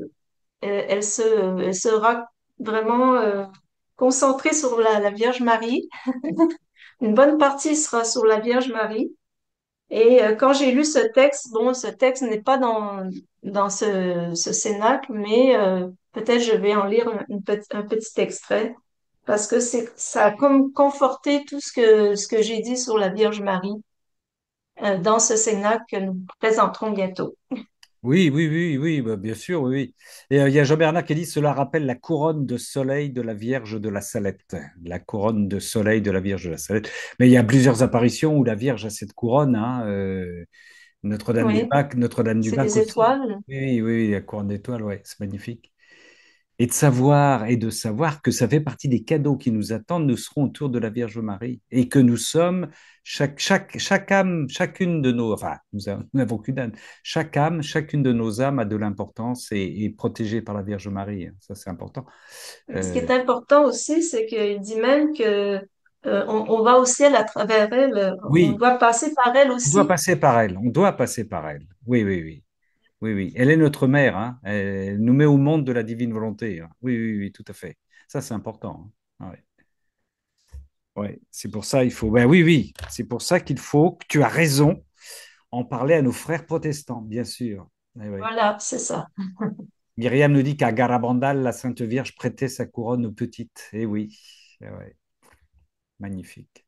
Speaker 7: elle sera vraiment concentrée sur la Vierge Marie. Une bonne partie sera sur la Vierge Marie. Et quand j'ai lu ce texte, bon, ce texte n'est pas dans ce cénacle, mais peut-être je vais en lire un petit extrait parce que ça a comme conforté tout ce que j'ai dit sur la Vierge Marie dans ce cénacle que nous présenterons bientôt.
Speaker 1: Oui, oui, oui, oui, bah, bien sûr, oui, oui. Et il y a Jean-Bernard qui dit, cela rappelle la couronne de soleil de la Vierge de la Salette. La couronne de soleil de la Vierge de la Salette. Mais il y a plusieurs apparitions où la Vierge a cette couronne, hein,
Speaker 7: Oui,
Speaker 1: Notre-Dame du
Speaker 7: c'est
Speaker 1: Bac
Speaker 7: des
Speaker 1: aussi.
Speaker 7: étoiles.
Speaker 1: Oui, oui, oui, la couronne d'étoiles, ouais, c'est magnifique. Et de savoir que ça fait partie des cadeaux qui nous attendent. Nous serons autour de la Vierge Marie et que nous sommes, chaque âme, chacune de nos, enfin, nous n'avons qu'une âme, chaque âme, chacune de nos âmes a de l'importance et est protégée par la Vierge Marie. Ça, c'est important.
Speaker 7: Ce qui
Speaker 1: Euh,
Speaker 7: est important aussi, c'est qu'il dit même que on va au ciel à travers elle. On
Speaker 1: oui,
Speaker 7: doit passer par elle
Speaker 1: on doit
Speaker 7: aussi.
Speaker 1: passer par elle. On doit passer par elle. Oui, oui, oui. Oui, oui. Elle est notre mère, hein. Elle nous met au monde de la divine volonté, hein. Oui, oui, oui, tout à fait. Ça, c'est important, hein. Ouais. Ouais, c'est pour ça il faut. Ben oui, oui, c'est pour ça qu'il faut. Tu as raison. En parler à nos frères protestants, bien sûr. Eh oui.
Speaker 7: Voilà, c'est ça.
Speaker 1: Myriam nous dit qu'à Garabandal, la Sainte Vierge prêtait sa couronne aux petites. Eh oui, eh ouais. Magnifique.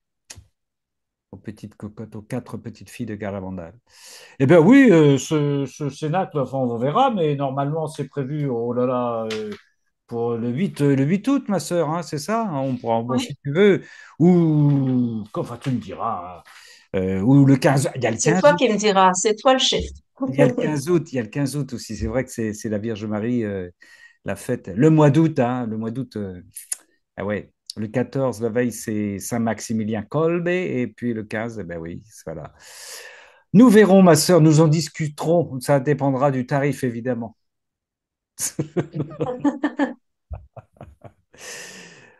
Speaker 1: Aux petites cocottes, aux quatre petites filles de Garabandal. Eh bien oui, ce cénacle, enfin, on verra, mais normalement c'est prévu, oh là là, pour le 8 août, ma sœur, hein, c'est ça? Hein, on pourra, bon, si
Speaker 7: Oui,
Speaker 1: tu veux, ou, enfin tu me diras, hein, ou le 15, il y a le
Speaker 7: c'est
Speaker 1: 15
Speaker 7: toi
Speaker 1: août,
Speaker 7: qui me diras, c'est toi le chef.
Speaker 1: il y a le 15 août, il y a le 15 août aussi, c'est vrai que c'est la Vierge Marie, la fête, le mois d'août, hein, le mois d'août, ah ouais, le 14, la veille, c'est Saint-Maximilien Kolbe, et puis le 15, eh ben oui, voilà. Nous verrons, ma sœur, nous en discuterons. Ça dépendra du tarif, évidemment.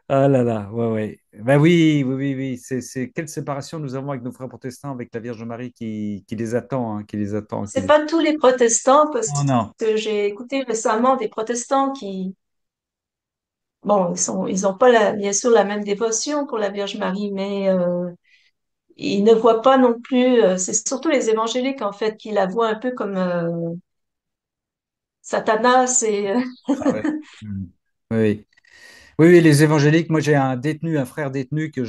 Speaker 1: Ah là là, ouais, ouais. Ben oui, oui, oui, oui. Quelle séparation nous avons avec nos frères protestants, avec la Vierge Marie qui les attend, hein, qui les attend.
Speaker 7: C'est pas tous les protestants
Speaker 1: Oh
Speaker 7: parce
Speaker 1: non.
Speaker 7: que j'ai écouté récemment des protestants qui, bon, ils ont pas bien sûr la même dévotion pour la Vierge Marie, mais ils ne voient pas non plus. C'est surtout les évangéliques en fait qui la voient un peu comme Satanas et
Speaker 1: Ah ouais. Mm. Oui, oui. Oui, oui, les évangéliques, moi j'ai un détenu, un frère détenu qui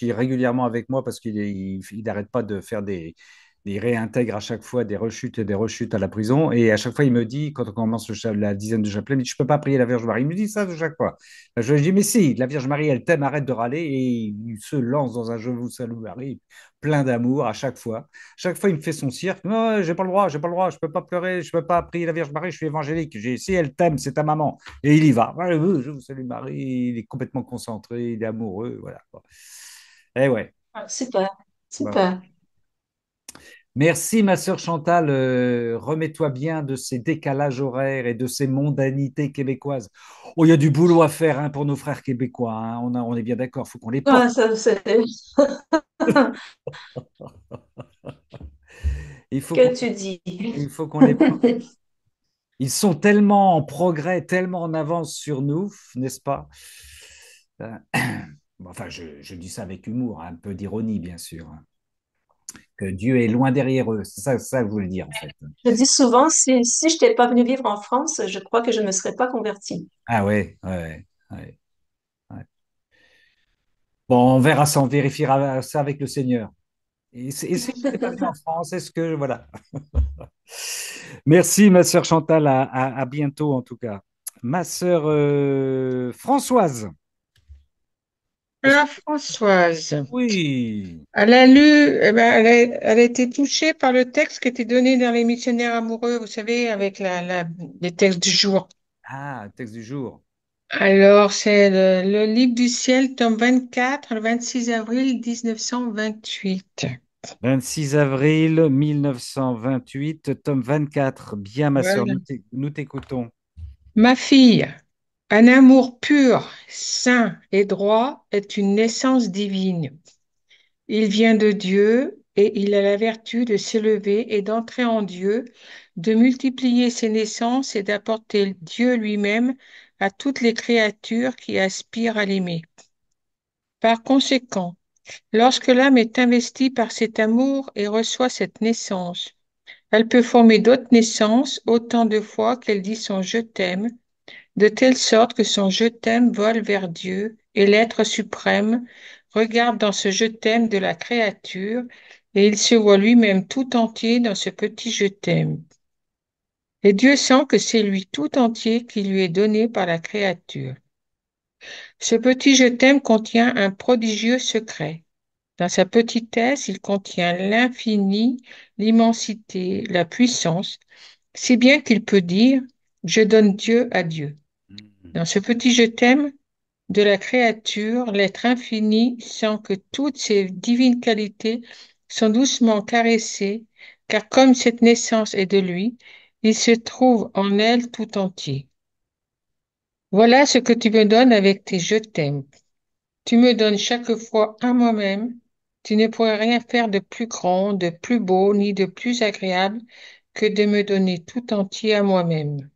Speaker 1: est régulièrement avec moi parce qu'il n'arrête pas de faire il réintègre à chaque fois des rechutes et des rechutes à la prison. Et à chaque fois, il me dit, quand on commence la dizaine de chapelet, il me dit, je ne peux pas prier la Vierge Marie. Il me dit ça de chaque fois. Je lui dis, mais si, la Vierge Marie, elle t'aime, arrête de râler. Et il se lance dans un je vous salue Marie, plein d'amour à chaque fois. Chaque fois, il me fait son cirque. Non, j'ai pas le droit, j'ai pas le droit, je peux pas pleurer, je peux pas prier la Vierge Marie, je suis évangélique. Si elle t'aime, c'est ta maman. Et il y va. Voilà, je vous salue Marie, il est complètement concentré, il est amoureux, voilà. Et ouais.
Speaker 7: super,
Speaker 1: Bah ouais.
Speaker 7: super.
Speaker 1: Merci, ma sœur Chantal. Remets-toi bien de ces décalages horaires et de ces mondanités québécoises. Oh, il y a du boulot à faire hein, pour nos frères québécois. Hein. On est bien d'accord, il faut qu'on les porte.
Speaker 7: Ah, ça, c'est
Speaker 1: Il faut qu'on
Speaker 7: que tu dis.
Speaker 1: il faut qu'on les porte. Ils sont tellement en progrès, tellement en avance sur nous, n'est-ce pas? Euh, bon, enfin, je dis ça avec humour, hein, un peu d'ironie, bien sûr. Hein. Que Dieu est loin derrière eux. C'est ça que je voulais dire, en fait.
Speaker 7: Je dis souvent, si je n'étais pas venue vivre en France, je crois que je ne me serais pas convertie.
Speaker 1: Ah ouais, ouais, ouais, ouais. Bon, on verra ça, on vérifiera ça avec le Seigneur. Et si je n'étais pas venu en France, est-ce que... Voilà. Merci, ma sœur Chantal. À bientôt, en tout cas. Ma sœur Françoise. Est-ce-
Speaker 8: La Françoise,
Speaker 1: Oui.
Speaker 8: elle a lu, eh ben, elle a été touchée par le texte qui était donné dans les missionnaires amoureux, vous savez, avec les textes du jour.
Speaker 1: Ah, texte du jour.
Speaker 8: Alors, c'est le Livre du ciel, tome 24, le 26 avril 1928.
Speaker 1: 26 avril 1928, tome 24. Bien, ma sœur,
Speaker 8: Voilà.
Speaker 1: nous t'écoutons.
Speaker 8: Ma fille, un amour pur, saint et droit est une naissance divine. Il vient de Dieu et il a la vertu de s'élever et d'entrer en Dieu, de multiplier ses naissances et d'apporter Dieu lui-même à toutes les créatures qui aspirent à l'aimer. Par conséquent, lorsque l'âme est investie par cet amour et reçoit cette naissance, elle peut former d'autres naissances autant de fois qu'elle dit son je t'aime, de telle sorte que son je t'aime vole vers Dieu et l'être suprême regarde dans ce je t'aime de la créature et il se voit lui-même tout entier dans ce petit je t'aime. Et Dieu sent que c'est lui tout entier qui lui est donné par la créature. Ce petit je t'aime contient un prodigieux secret. Dans sa petitesse, il contient l'infini, l'immensité, la puissance, si bien qu'il peut dire, je donne Dieu à Dieu. Dans ce petit je t'aime de la créature, l'être infini sent que toutes ses divines qualités sont doucement caressées, car comme cette naissance est de lui, il se trouve en elle tout entier. Voilà ce que tu me donnes avec tes je t'aime. Tu me donnes chaque fois à moi-même. Tu ne pourrais rien faire de plus grand, de plus beau, ni de plus agréable que de me donner tout entier à moi-même.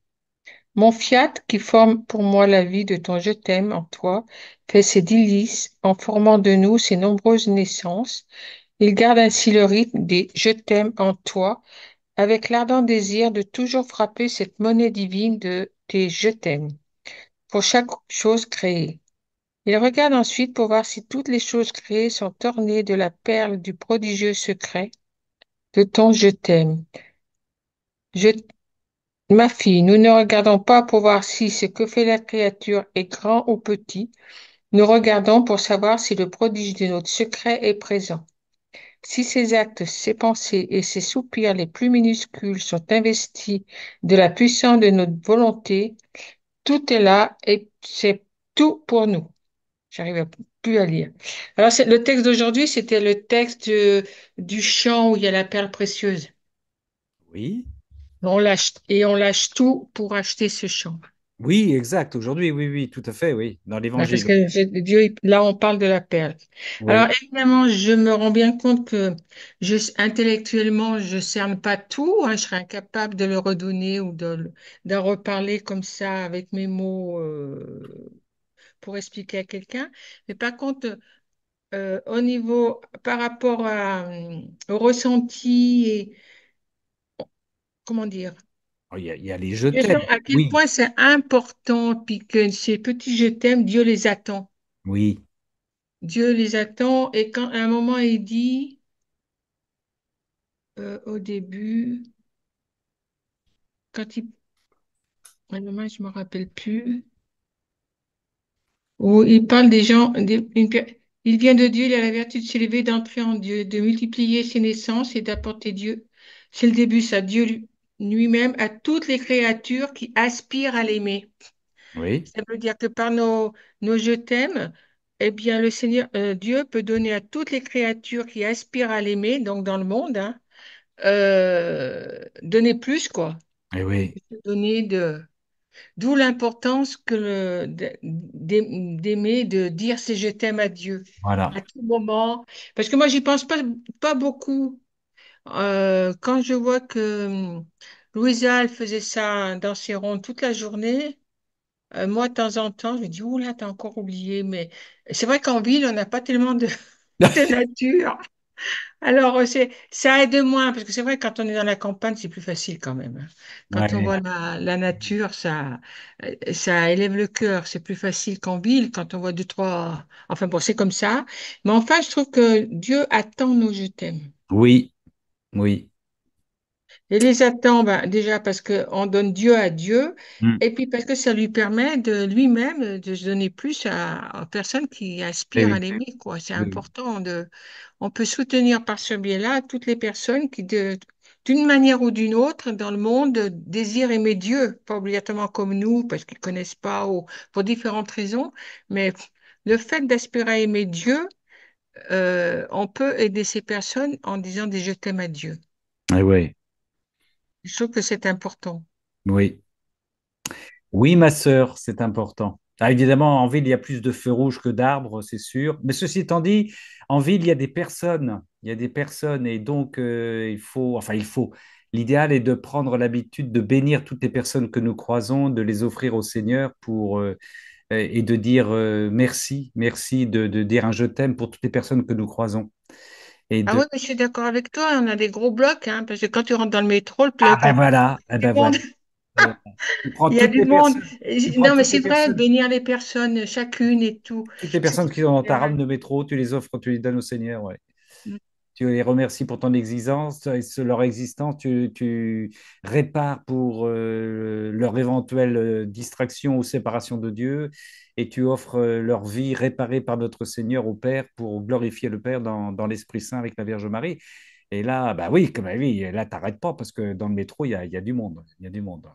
Speaker 8: Mon fiat, qui forme pour moi la vie de ton je t'aime en toi, fait ses délices en formant de nous ces nombreuses naissances. Il garde ainsi le rythme des je t'aime en toi, avec l'ardent désir de toujours frapper cette monnaie divine de tes je t'aime pour chaque chose créée. Il regarde ensuite pour voir si toutes les choses créées sont ornées de la perle du prodigieux secret de ton je t'aime. Je Ma fille, nous ne regardons pas pour voir si ce que fait la créature est grand ou petit. Nous regardons pour savoir si le prodige de notre secret est présent. Si ses actes, ses pensées et ses soupirs les plus minuscules sont investis de la puissance de notre volonté, tout est là et c'est tout pour nous. Plus à lire. Alors, le texte d'aujourd'hui, c'était le texte du chant où il y a la perle précieuse.
Speaker 1: Oui.
Speaker 8: On lâche tout pour acheter ce chant.
Speaker 1: Oui, exact. Aujourd'hui, oui, oui, tout à fait, oui. Dans
Speaker 8: Ouais, parce
Speaker 1: l'Évangile.
Speaker 8: que Dieu, là, on parle de la perle. Alors,
Speaker 1: Oui.
Speaker 8: évidemment, je me rends bien compte que intellectuellement, je cerne pas tout, hein, je serais incapable de le redonner ou d'en reparler comme ça avec mes mots pour expliquer à quelqu'un. Mais par contre, au niveau, par rapport au ressenti et, comment dire,
Speaker 1: Oh, il y a les je
Speaker 8: je sens
Speaker 1: t'aime.
Speaker 8: à quel
Speaker 1: Oui,
Speaker 8: point c'est important, puis que ces petits je t'aime, Dieu les attend.
Speaker 1: oui,
Speaker 8: Dieu les attend et quand à un moment il dit au début, quand il, à un moment je me rappelle plus, où il parle des gens, il vient de Dieu, il a la vertu de s'élever, d'entrer en Dieu, de multiplier ses naissances et d'apporter Dieu. C'est le début, ça, lui-même à toutes les créatures qui aspirent à l'aimer.
Speaker 1: oui.
Speaker 8: Ça veut dire que par nos je t'aime, eh bien le Seigneur, Dieu peut donner à toutes les créatures qui aspirent à l'aimer, donc dans le monde, hein, donner plus, quoi.
Speaker 1: Eh oui,
Speaker 8: Donner de... D'où l'importance d'aimer, de dire c'est je t'aime à Dieu
Speaker 1: voilà.
Speaker 8: à tout moment. Parce que moi, j'y pense pas beaucoup. Quand je vois que Louisa, elle faisait ça dans ses rondes toute la journée, moi, de temps en temps, je me dis, oh là, t'as encore oublié. Mais c'est vrai qu'en ville, on n'a pas tellement de nature. Alors, ça aide moins, parce que c'est vrai, quand on est dans la campagne, c'est plus facile quand même, hein. Quand on
Speaker 1: Ouais,
Speaker 8: voit la nature, ça élève le cœur. C'est plus facile qu'en ville, quand on voit deux, trois. Enfin bon, c'est comme ça. Mais enfin, je trouve que Dieu attend nos je t'aime.
Speaker 1: oui, oui.
Speaker 8: Et les attend, ben, déjà parce qu'on donne Dieu à Dieu,
Speaker 1: Mm.
Speaker 8: et puis parce que ça lui permet de lui-même de se donner plus aux personnes qui
Speaker 1: Eh
Speaker 8: aspirent à
Speaker 1: oui,
Speaker 8: l'aimer, quoi. C'est
Speaker 1: oui,
Speaker 8: important on peut soutenir par ce biais-là toutes les personnes qui, d'une manière ou d'une autre, dans le monde, désirent aimer Dieu, pas obligatoirement comme nous, parce qu'ils connaissent pas, ou pour différentes raisons, mais le fait d'aspirer à aimer Dieu, on peut aider ces personnes en disant des je t'aime à Dieu.
Speaker 1: eh oui,
Speaker 8: Je trouve que c'est important.
Speaker 1: oui. Oui, ma sœur, c'est important. Ah, évidemment, en ville, il y a plus de feux rouges que d'arbres, c'est sûr. Mais ceci étant dit, en ville, il y a des personnes. Il y a des personnes et donc il faut. L'idéal est de prendre l'habitude de bénir toutes les personnes que nous croisons, de les offrir au Seigneur et de dire merci, merci, de dire un je t'aime pour toutes les personnes que nous croisons. Et
Speaker 8: Ah oui,
Speaker 1: de
Speaker 8: mais je suis d'accord avec toi, on a des gros blocs, hein, parce que quand tu rentres dans le métro,
Speaker 1: ah ben voilà, eh
Speaker 8: du
Speaker 1: ben
Speaker 8: monde,
Speaker 1: voilà. Euh, Tu prends
Speaker 8: il y a
Speaker 1: toutes
Speaker 8: du
Speaker 1: les
Speaker 8: monde.
Speaker 1: personnes, tu prends
Speaker 8: Non, mais
Speaker 1: toutes les
Speaker 8: c'est vrai,
Speaker 1: personnes
Speaker 8: bénir les personnes, chacune et tout.
Speaker 1: Toutes les
Speaker 8: C'est
Speaker 1: personnes qui sont dans ta
Speaker 8: vrai.
Speaker 1: rame de métro, tu les offres, tu les donnes au Seigneur, ouais. Tu les remercies pour ton existence, leur existence, tu répares pour leur éventuelle distraction ou séparation de Dieu, et tu offres leur vie réparée par notre Seigneur au Père pour glorifier le Père dans l'Esprit Saint avec la Vierge Marie. Et là, bah oui, comme oui, là, t'arrêtes pas parce que dans le métro, il y a du monde, il y a du monde.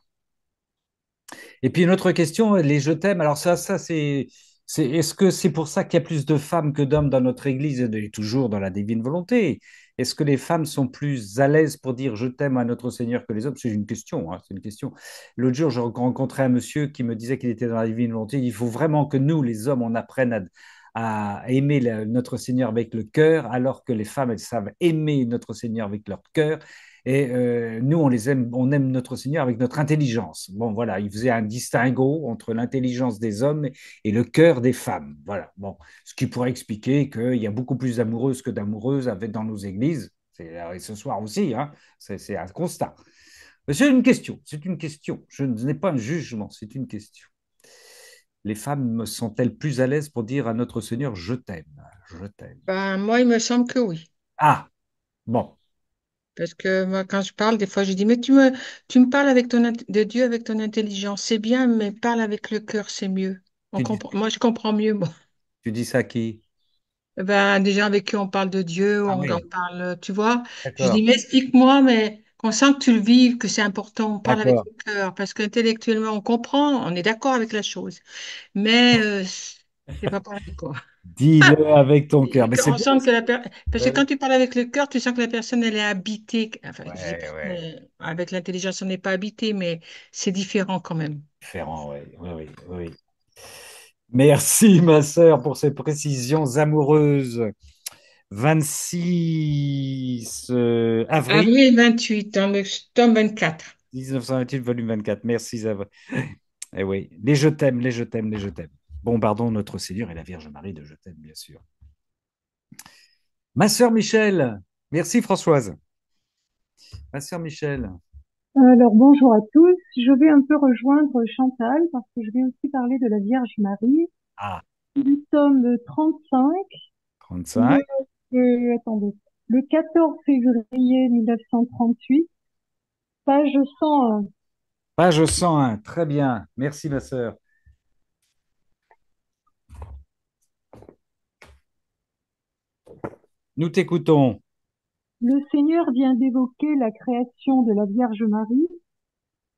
Speaker 1: Et puis une autre question, les je t'aime. Alors ça est-ce que c'est pour ça qu'il y a plus de femmes que d'hommes dans notre Église et toujours dans la divine volonté? Est-ce que les femmes sont plus à l'aise pour dire je t'aime à notre Seigneur que les hommes? C'est une question, hein, c'est une question. L'autre jour, j'ai rencontré un monsieur qui me disait qu'il était dans la divine volonté. Il faut vraiment que nous, les hommes, on apprenne à aimer notre Seigneur avec le cœur, alors que les femmes, elles savent aimer notre Seigneur avec leur cœur. Et nous, on aime notre Seigneur avec notre intelligence. Bon, voilà, il faisait un distinguo entre l'intelligence des hommes et le cœur des femmes. Voilà, bon, ce qui pourrait expliquer qu'il y a beaucoup plus d'amoureuses que d'amoureuses dans nos églises. Et ce soir aussi, hein, c'est un constat. Mais c'est une question, c'est une question. Je n'ai pas un jugement, c'est une question. Les femmes sont-elles plus à l'aise pour dire à notre Seigneur, je t'aime, je t'aime?
Speaker 8: Ben, moi, il me semble que oui.
Speaker 1: Ah, bon,
Speaker 8: Parce que moi, quand je parle, des fois, je dis, mais tu me parles de Dieu avec ton intelligence, c'est bien, mais parle avec le cœur, c'est mieux.
Speaker 1: tu dis,
Speaker 8: Moi, je comprends mieux, moi.
Speaker 1: tu dis ça à qui?
Speaker 8: Ben, des gens avec qui on parle de Dieu,
Speaker 1: Ah
Speaker 8: on
Speaker 1: oui,
Speaker 8: parle, tu vois. Je dis,
Speaker 1: d'accord,
Speaker 8: mais explique-moi, mais qu'on sent que tu le vives, que c'est important, on parle avec
Speaker 1: d'accord.
Speaker 8: le cœur, parce qu'intellectuellement, on comprend, on est d'accord avec la chose. Mais c'est pas pareil, quoi.
Speaker 1: Dis-le avec ton cœur. Mais c'est
Speaker 8: On
Speaker 1: bien.
Speaker 8: sent que parce que
Speaker 1: Ouais,
Speaker 8: quand tu parles avec le cœur, tu sens que la personne, elle est habitée. Enfin, je dis pas
Speaker 1: ouais, ouais.
Speaker 8: avec l'intelligence, on n'est pas habité, mais c'est différent quand même.
Speaker 1: Différent, oui, oui, oui, oui. Merci, ma sœur, pour ces précisions amoureuses. 26 avril
Speaker 8: Avril 28, dans le tome 24.
Speaker 1: 1928, volume 24. Merci, Zava. Eh oui, les je t'aime, les je t'aime, les je t'aime. Bombardons notre Seigneur et la Vierge Marie de je t'aime, bien sûr. Ma sœur Michel. Merci, Françoise. Ma sœur Michel.
Speaker 9: Alors bonjour à tous. Je vais un peu rejoindre Chantal parce que je vais aussi parler de la Vierge Marie.
Speaker 1: Ah,
Speaker 9: Nous sommes 35.
Speaker 1: 35.
Speaker 9: Attendez, le 14 février 1938, page 101.
Speaker 1: Page 101. Très bien. Merci, ma sœur. Nous t'écoutons.
Speaker 9: Le Seigneur vient d'évoquer la création de la Vierge Marie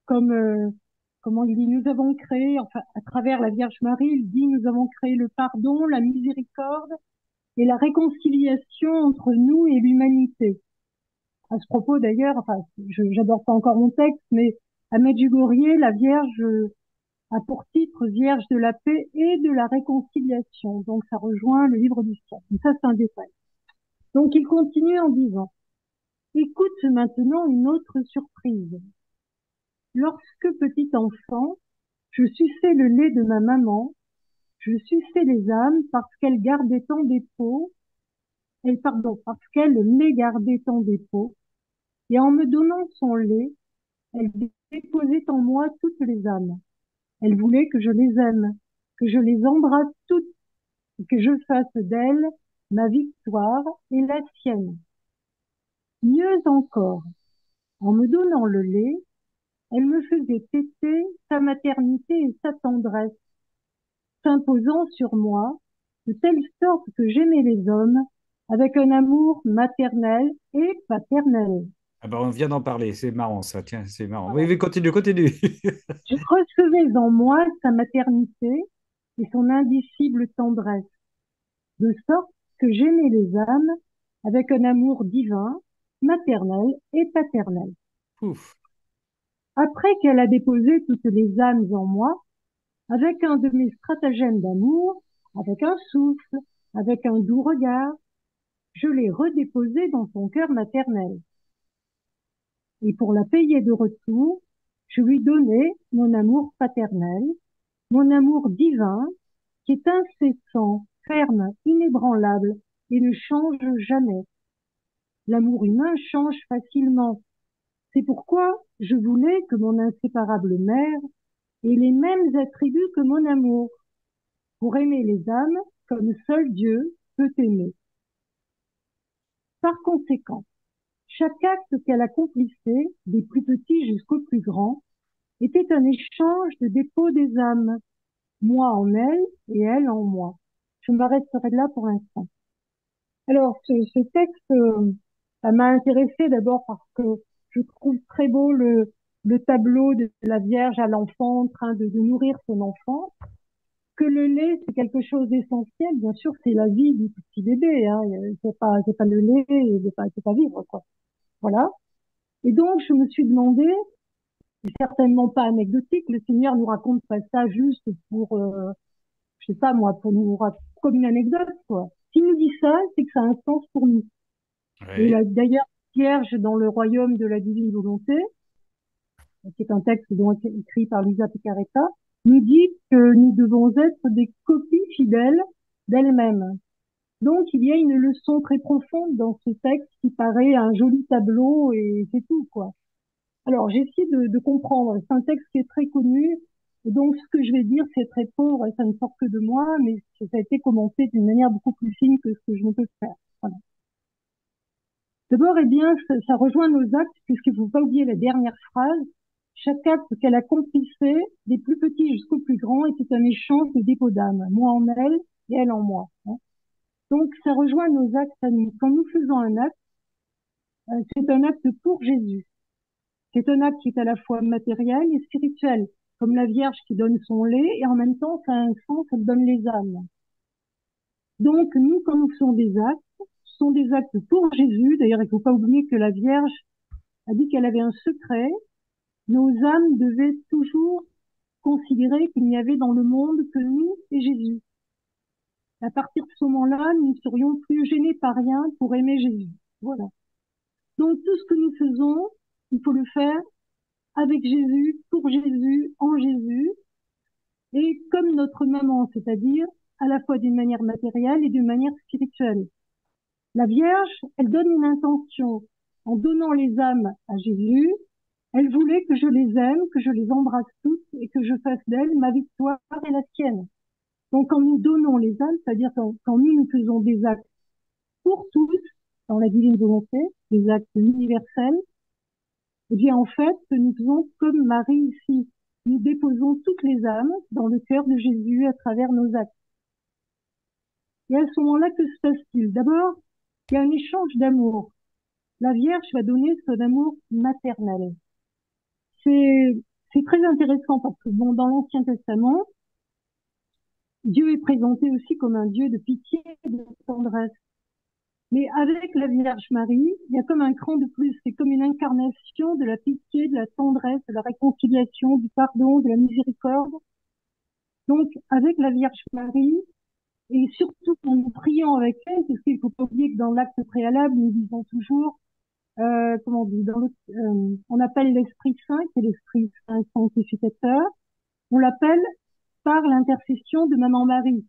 Speaker 9: comme, comment il dit, nous avons créé, enfin, à travers la Vierge Marie, il dit, nous avons créé le pardon, la miséricorde et la réconciliation entre nous et l'humanité. À ce propos d'ailleurs, enfin, j'adore pas encore mon texte, mais à Medjugorje, la Vierge a pour titre Vierge de la paix et de la réconciliation. Donc ça rejoint le livre du ciel. Mais ça, c'est un détail. Donc il continue en disant, écoute maintenant une autre surprise. Lorsque petit enfant, je suçais le lait de ma maman, je suçais les âmes parce qu'elles gardaient tant dépôt, parce qu'elle les gardait en dépôt, et en me donnant son lait, elle déposait en moi toutes les âmes. Elle voulait que je les aime, que je les embrasse toutes, et que je fasse d'elles ma victoire et la sienne. Mieux encore, en me donnant le lait, elle me faisait tester sa maternité et sa tendresse, s'imposant sur moi, de telle sorte que j'aimais les hommes avec un amour maternel et paternel.
Speaker 1: Ah ben, on vient d'en parler, c'est marrant ça, tiens, c'est marrant. Oui,
Speaker 9: Voilà.
Speaker 1: oui, continue, continue.
Speaker 9: Je recevais en moi sa maternité et son indicible tendresse, de sorte que j'aimais les âmes avec un amour divin, maternel et paternel.
Speaker 1: Ouf.
Speaker 9: Après qu'elle a déposé toutes les âmes en moi, avec un de mes stratagèmes d'amour, avec un souffle, avec un doux regard, je l'ai redéposée dans son cœur maternel. Et pour la payer de retour, je lui donnai mon amour paternel, mon amour divin, qui est incessant, ferme, inébranlable et ne change jamais. L'amour humain change facilement. C'est pourquoi je voulais que mon inséparable mère ait les mêmes attributs que mon amour, pour aimer les âmes comme seul Dieu peut aimer. Par conséquent, chaque acte qu'elle accomplissait, des plus petits jusqu'aux plus grands, était un échange de dépôt des âmes, moi en elle et elle en moi. Je m'arrêterai là pour l'instant. Alors, ce texte, ça m'a intéressé d'abord parce que je trouve très beau le tableau de la Vierge à l'enfant en train de nourrir son enfant. Que le lait, c'est quelque chose d'essentiel. Bien sûr, c'est la vie du petit bébé. Hein. C'est pas le lait, il peut pas vivre, quoi. Voilà. Et donc, je me suis demandé, c'est certainement pas anecdotique, le Seigneur nous raconte pas ça juste pour, je sais pas moi, pour nous comme une anecdote, quoi. S'il nous dit ça, c'est que ça a un sens pour nous. Et
Speaker 1: Oui.
Speaker 9: d'ailleurs, Vierge dans le royaume de la divine volonté, qui est un texte donc écrit par Lisa Picaretta, nous dit que nous devons être des copies fidèles d'elle-même. Donc, il y a une leçon très profonde dans ce texte qui paraît un joli tableau et c'est tout, quoi. Alors, j'essaie de comprendre. C'est un texte qui est très connu. Et donc, ce que je vais dire, c'est très pauvre et ça ne sort que de moi, mais ça a été commenté d'une manière beaucoup plus fine que ce que je ne peux faire. Voilà. D'abord, eh bien, ça rejoint nos actes, puisqu'il ne faut pas oublier la dernière phrase. Chaque acte qu'elle accomplissait, des plus petits jusqu'aux plus grands, était un échange de dépôt d'âme. Moi en elle et elle en moi. Hein. Donc, ça rejoint nos actes à nous. Quand nous faisons un acte, c'est un acte pour Jésus. C'est un acte qui est à la fois matériel et spirituel, comme la Vierge qui donne son lait, et en même temps, ça a un sens, elle donne les âmes. Donc, nous, quand nous faisons des actes, ce sont des actes pour Jésus. D'ailleurs, il ne faut pas oublier que la Vierge a dit qu'elle avait un secret. Nos âmes devaient toujours considérer qu'il n'y avait dans le monde que nous et Jésus. À partir de ce moment-là, nous ne serions plus gênés par rien pour aimer Jésus. Voilà. Donc, tout ce que nous faisons, il faut le faire avec Jésus, pour Jésus, en Jésus, et comme notre maman, c'est-à-dire à la fois d'une manière matérielle et d'une manière spirituelle. La Vierge, elle donne une intention. En donnant les âmes à Jésus, elle voulait que je les aime, que je les embrasse toutes et que je fasse d'elles ma victoire et la sienne. Donc quand nous donnons les âmes, c'est-à-dire quand nous faisons des actes pour tous, dans la divine volonté, des actes universels, eh bien en fait, nous faisons comme Marie ici. Nous déposons toutes les âmes dans le cœur de Jésus à travers nos actes. Et à ce moment-là, que se passe-t-il? D'abord, il y a un échange d'amour. La Vierge va donner son amour maternel. C'est très intéressant parce que bon, dans l'Ancien Testament, Dieu est présenté aussi comme un Dieu de pitié et de tendresse. Mais avec la Vierge Marie, il y a comme un cran de plus. C'est comme une incarnation de la pitié, de la tendresse, de la réconciliation, du pardon, de la miséricorde. Donc, avec la Vierge Marie, et surtout en nous priant avec elle, parce qu'il faut pas oublier que dans l'acte préalable, nous disons toujours, comment on dit, on appelle l'Esprit Saint, qui est l'Esprit Saint sanctificateur, on l'appelle par l'intercession de Maman Marie,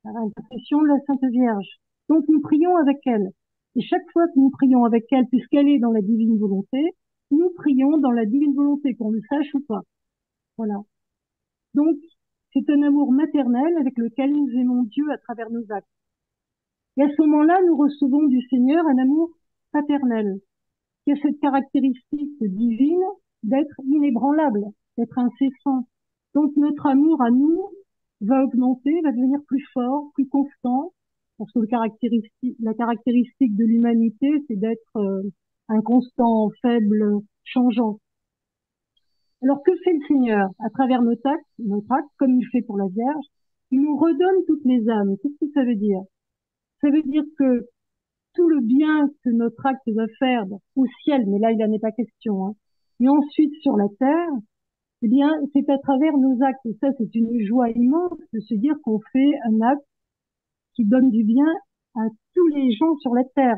Speaker 9: par l'intercession de la Sainte Vierge. Donc nous prions avec elle. Et chaque fois que nous prions avec elle, puisqu'elle est dans la divine volonté, nous prions dans la divine volonté, qu'on le sache ou pas. Voilà. Donc, c'est un amour maternel avec lequel nous aimons Dieu à travers nos actes. Et à ce moment-là, nous recevons du Seigneur un amour paternel, qui a cette caractéristique divine d'être inébranlable, d'être incessant. Donc notre amour à nous va augmenter, va devenir plus fort, plus constant, parce que la caractéristique de l'humanité, c'est d'être inconstant, faible, changeant. Alors que fait le Seigneur à travers notre acte, comme il fait pour la Vierge? Il nous redonne toutes les âmes. Qu'est-ce que ça veut dire? Ça veut dire que tout le bien que notre acte va faire au ciel, mais là il n'en est pas question, hein, et ensuite sur la terre, eh bien c'est à travers nos actes. Et ça c'est une joie immense de se dire qu'on fait un acte qui donne du bien à tous les gens sur la terre.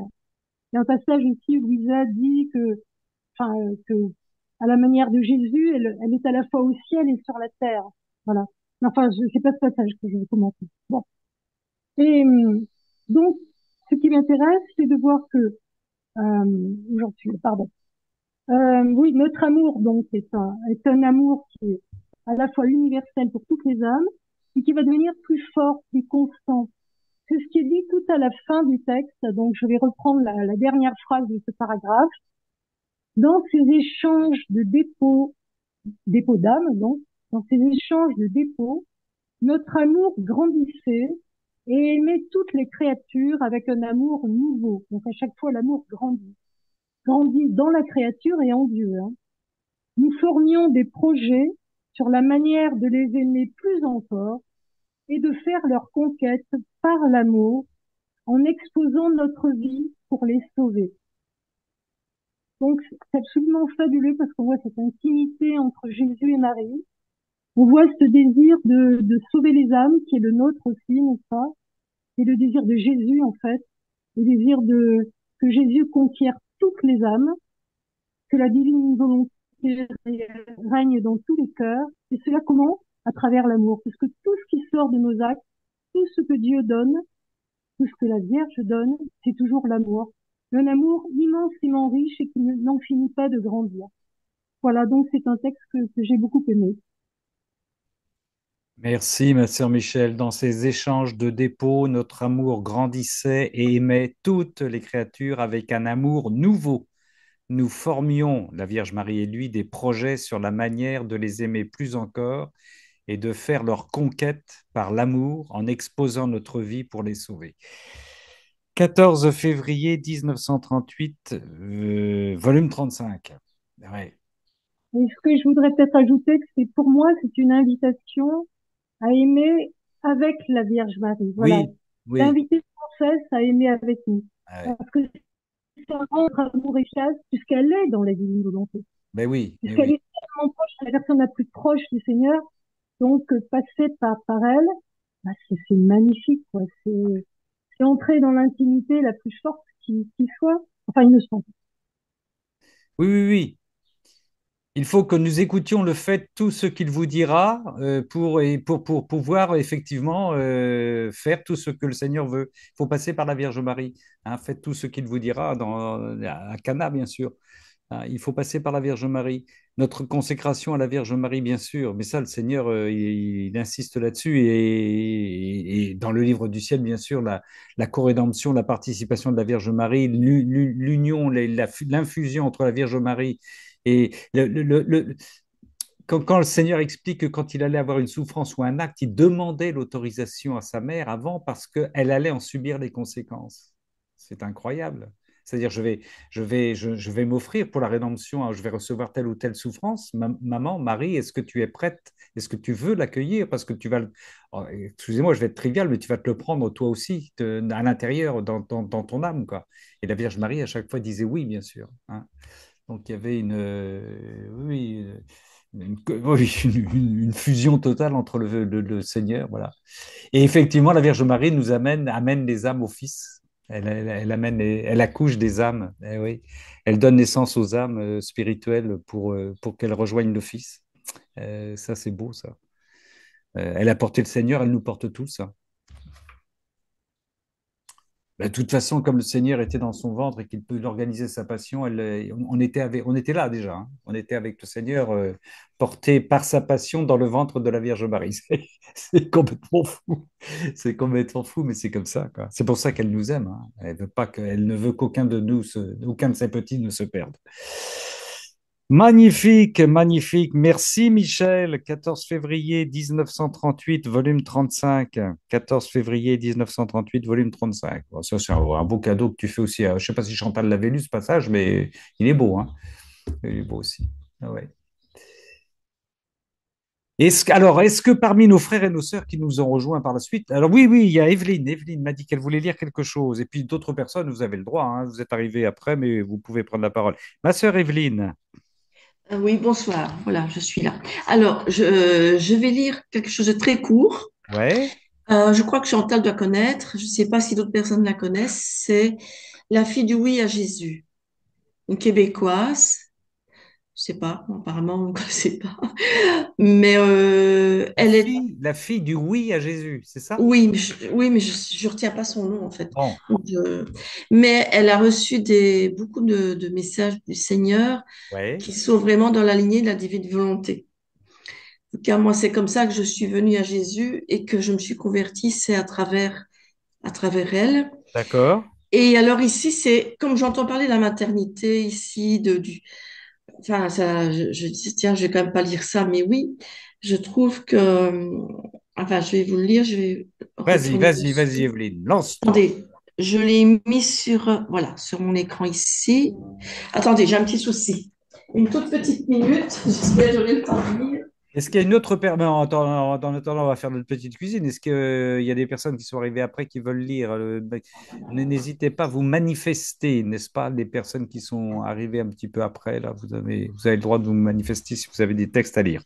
Speaker 9: Il y a un passage ici où Louisa dit que à la manière de Jésus, elle est à la fois au ciel et sur la terre. Voilà. Enfin, c'est pas ce passage que je vais commenter. Bon. Et donc, ce qui m'intéresse, c'est de voir que j'en suis, pardon. Oui, notre amour, donc, est un amour qui est à la fois universel pour toutes les âmes et qui va devenir plus fort, plus constant. C'est ce qui est dit tout à la fin du texte. Donc, je vais reprendre la dernière phrase de ce paragraphe. Dans ces échanges de dépôt d'âme, donc, dans ces échanges de dépôt, notre amour grandissait et aimait toutes les créatures avec un amour nouveau. Donc, à chaque fois, l'amour grandit dans la créature et en Dieu. Hein. Nous formions des projets sur la manière de les aimer plus encore et de faire leur conquête par l'amour en exposant notre vie pour les sauver. Donc, c'est absolument fabuleux parce qu'on voit cette intimité entre Jésus et Marie. On voit ce désir de sauver les âmes qui est le nôtre aussi, n'est-ce pas? C'est le désir de Jésus, en fait. Le désir que Jésus conquiert toutes les âmes, que la divine volonté règne dans tous les cœurs. Et cela comment? À travers l'amour. Parce que tout ce qui sort de nos actes, tout ce que Dieu donne, tout ce que la Vierge donne, c'est toujours l'amour. Un amour immensément riche et qui n'en finit pas de grandir. Voilà, donc c'est un texte que j'ai beaucoup aimé.
Speaker 1: Merci, ma sœur Michel. Dans ces échanges de dépôt, notre amour grandissait et aimait toutes les créatures avec un amour nouveau. Nous formions, la Vierge Marie et lui, des projets sur la manière de les aimer plus encore et de faire leur conquête par l'amour en exposant notre vie pour les sauver. 14 février 1938, volume 35. Ouais.
Speaker 9: Et ce que je voudrais peut-être ajouter, que c'est pour moi, c'est une invitation à aimer avec la Vierge Marie. Voilà.
Speaker 1: Oui, oui.
Speaker 9: L'inviter sans cesse à aimer avec nous.
Speaker 1: Ah ouais.
Speaker 9: Parce que ça rend notre amour efficace puisqu'elle est dans la divine volonté.
Speaker 1: Ben oui,
Speaker 9: Puisqu'elle est tellement proche, la personne la plus proche du Seigneur. Donc, passer par elle, bah, c'est magnifique, quoi. C'est entrer dans l'intimité la plus forte qui soit. Enfin, il me semble.
Speaker 1: Oui, oui, oui. Il faut que nous écoutions le fait tout ce qu'il vous dira pour pouvoir effectivement faire tout ce que le Seigneur veut. Il faut passer par la Vierge Marie. Hein, faites tout ce qu'il vous dira à Cana, bien sûr. Hein, il faut passer par la Vierge Marie. Notre consécration à la Vierge Marie, bien sûr. Mais ça, le Seigneur, il insiste là-dessus. Et dans le livre du ciel, bien sûr, la co-rédemption, la participation de la Vierge Marie, l'union, l'infusion entre la Vierge Marie et quand le Seigneur explique que quand il allait avoir une souffrance ou un acte, il demandait l'autorisation à sa mère avant parce qu'elle allait en subir les conséquences. C'est incroyable. C'est-à-dire, je vais m'offrir pour la rédemption, hein, je vais recevoir telle ou telle souffrance. Maman, Marie, est-ce que tu es prête? Est-ce que tu veux l'accueillir? Parce que tu vas oh, excusez-moi, je vais être trivial, mais tu vas te le prendre toi aussi, à l'intérieur, dans ton âme, quoi. Et la Vierge Marie, à chaque fois, disait oui, bien sûr, hein. Donc, il y avait oui, oui, une fusion totale entre le Seigneur, voilà. Et effectivement, la Vierge Marie amène les âmes au Fils. Elle accouche des âmes. Eh oui. Elle donne naissance aux âmes spirituelles pour qu'elles rejoignent le Fils. Ça, c'est beau, ça. Elle a porté le Seigneur, elle nous porte tous, hein. Ben, de toute façon, comme le Seigneur était dans son ventre et qu'il peut organiser sa passion, on était là déjà, hein. On était avec le Seigneur porté par sa passion dans le ventre de la Vierge Marie. C'est complètement fou. C'est complètement fou, mais c'est comme ça, quoi. C'est pour ça qu'elle nous aime, hein. Elle ne veut qu'aucun de nous, aucun de ses petits ne se perde. Magnifique, magnifique. Merci Michel. 14 février 1938, volume 35. 14 février 1938, volume 35. Bon, ça, c'est un beau cadeau que tu fais aussi. Je ne sais pas si Chantal l'avait lu ce passage, mais il est beau, hein. Il est beau aussi. Ah ouais. Est-ce que parmi nos frères et nos sœurs qui nous ont rejoints par la suite, alors oui, oui, il y a Evelyne. Evelyne m'a dit qu'elle voulait lire quelque chose. Et puis d'autres personnes, vous avez le droit, hein. Vous êtes arrivés après, mais vous pouvez prendre la parole. Ma sœur Evelyne.
Speaker 10: Oui, bonsoir. Voilà, je suis là. Alors, je vais lire quelque chose de très court.
Speaker 1: Ouais.
Speaker 10: Je crois que Chantal doit connaître. Je ne sais pas si d'autres personnes la connaissent. C'est La fille du oui à Jésus, une Québécoise. Je sais pas, apparemment, on ne connaissait pas. Mais elle est.
Speaker 1: La fille du oui à Jésus, c'est ça?
Speaker 10: Oui, oui, mais je retiens pas son nom, en fait.
Speaker 1: Bon.
Speaker 10: Donc, mais elle a reçu beaucoup de messages du Seigneur
Speaker 1: Ouais.
Speaker 10: qui sont vraiment dans la lignée de la divine volonté. Car moi, c'est comme ça que je suis venue à Jésus et que je me suis convertie, c'est à travers elle.
Speaker 1: D'accord.
Speaker 10: Et alors ici, c'est comme j'entends parler de la maternité ici, enfin, ça, je dis, tiens, je vais quand même pas lire ça, mais oui, je trouve que, enfin, je vais vous le lire, je vais
Speaker 1: Vas-y,
Speaker 10: retourner
Speaker 1: vas-y,
Speaker 10: dessus.
Speaker 1: vas-y, Evelyne, lance-toi.
Speaker 10: Attendez, je l'ai mis voilà, sur mon écran ici. Attendez, j'ai un petit souci. Une toute petite minute, j'espère que j'aurai le temps de lire.
Speaker 1: Est-ce qu'il y a une autre personne? En attendant, on va faire notre petite cuisine. Est-ce qu'il y a des personnes qui sont arrivées après qui veulent lire? N'hésitez pas à vous manifester, n'est-ce pas? Les personnes qui sont arrivées un petit peu après, là, vous avez le droit de vous manifester si vous avez des textes à lire.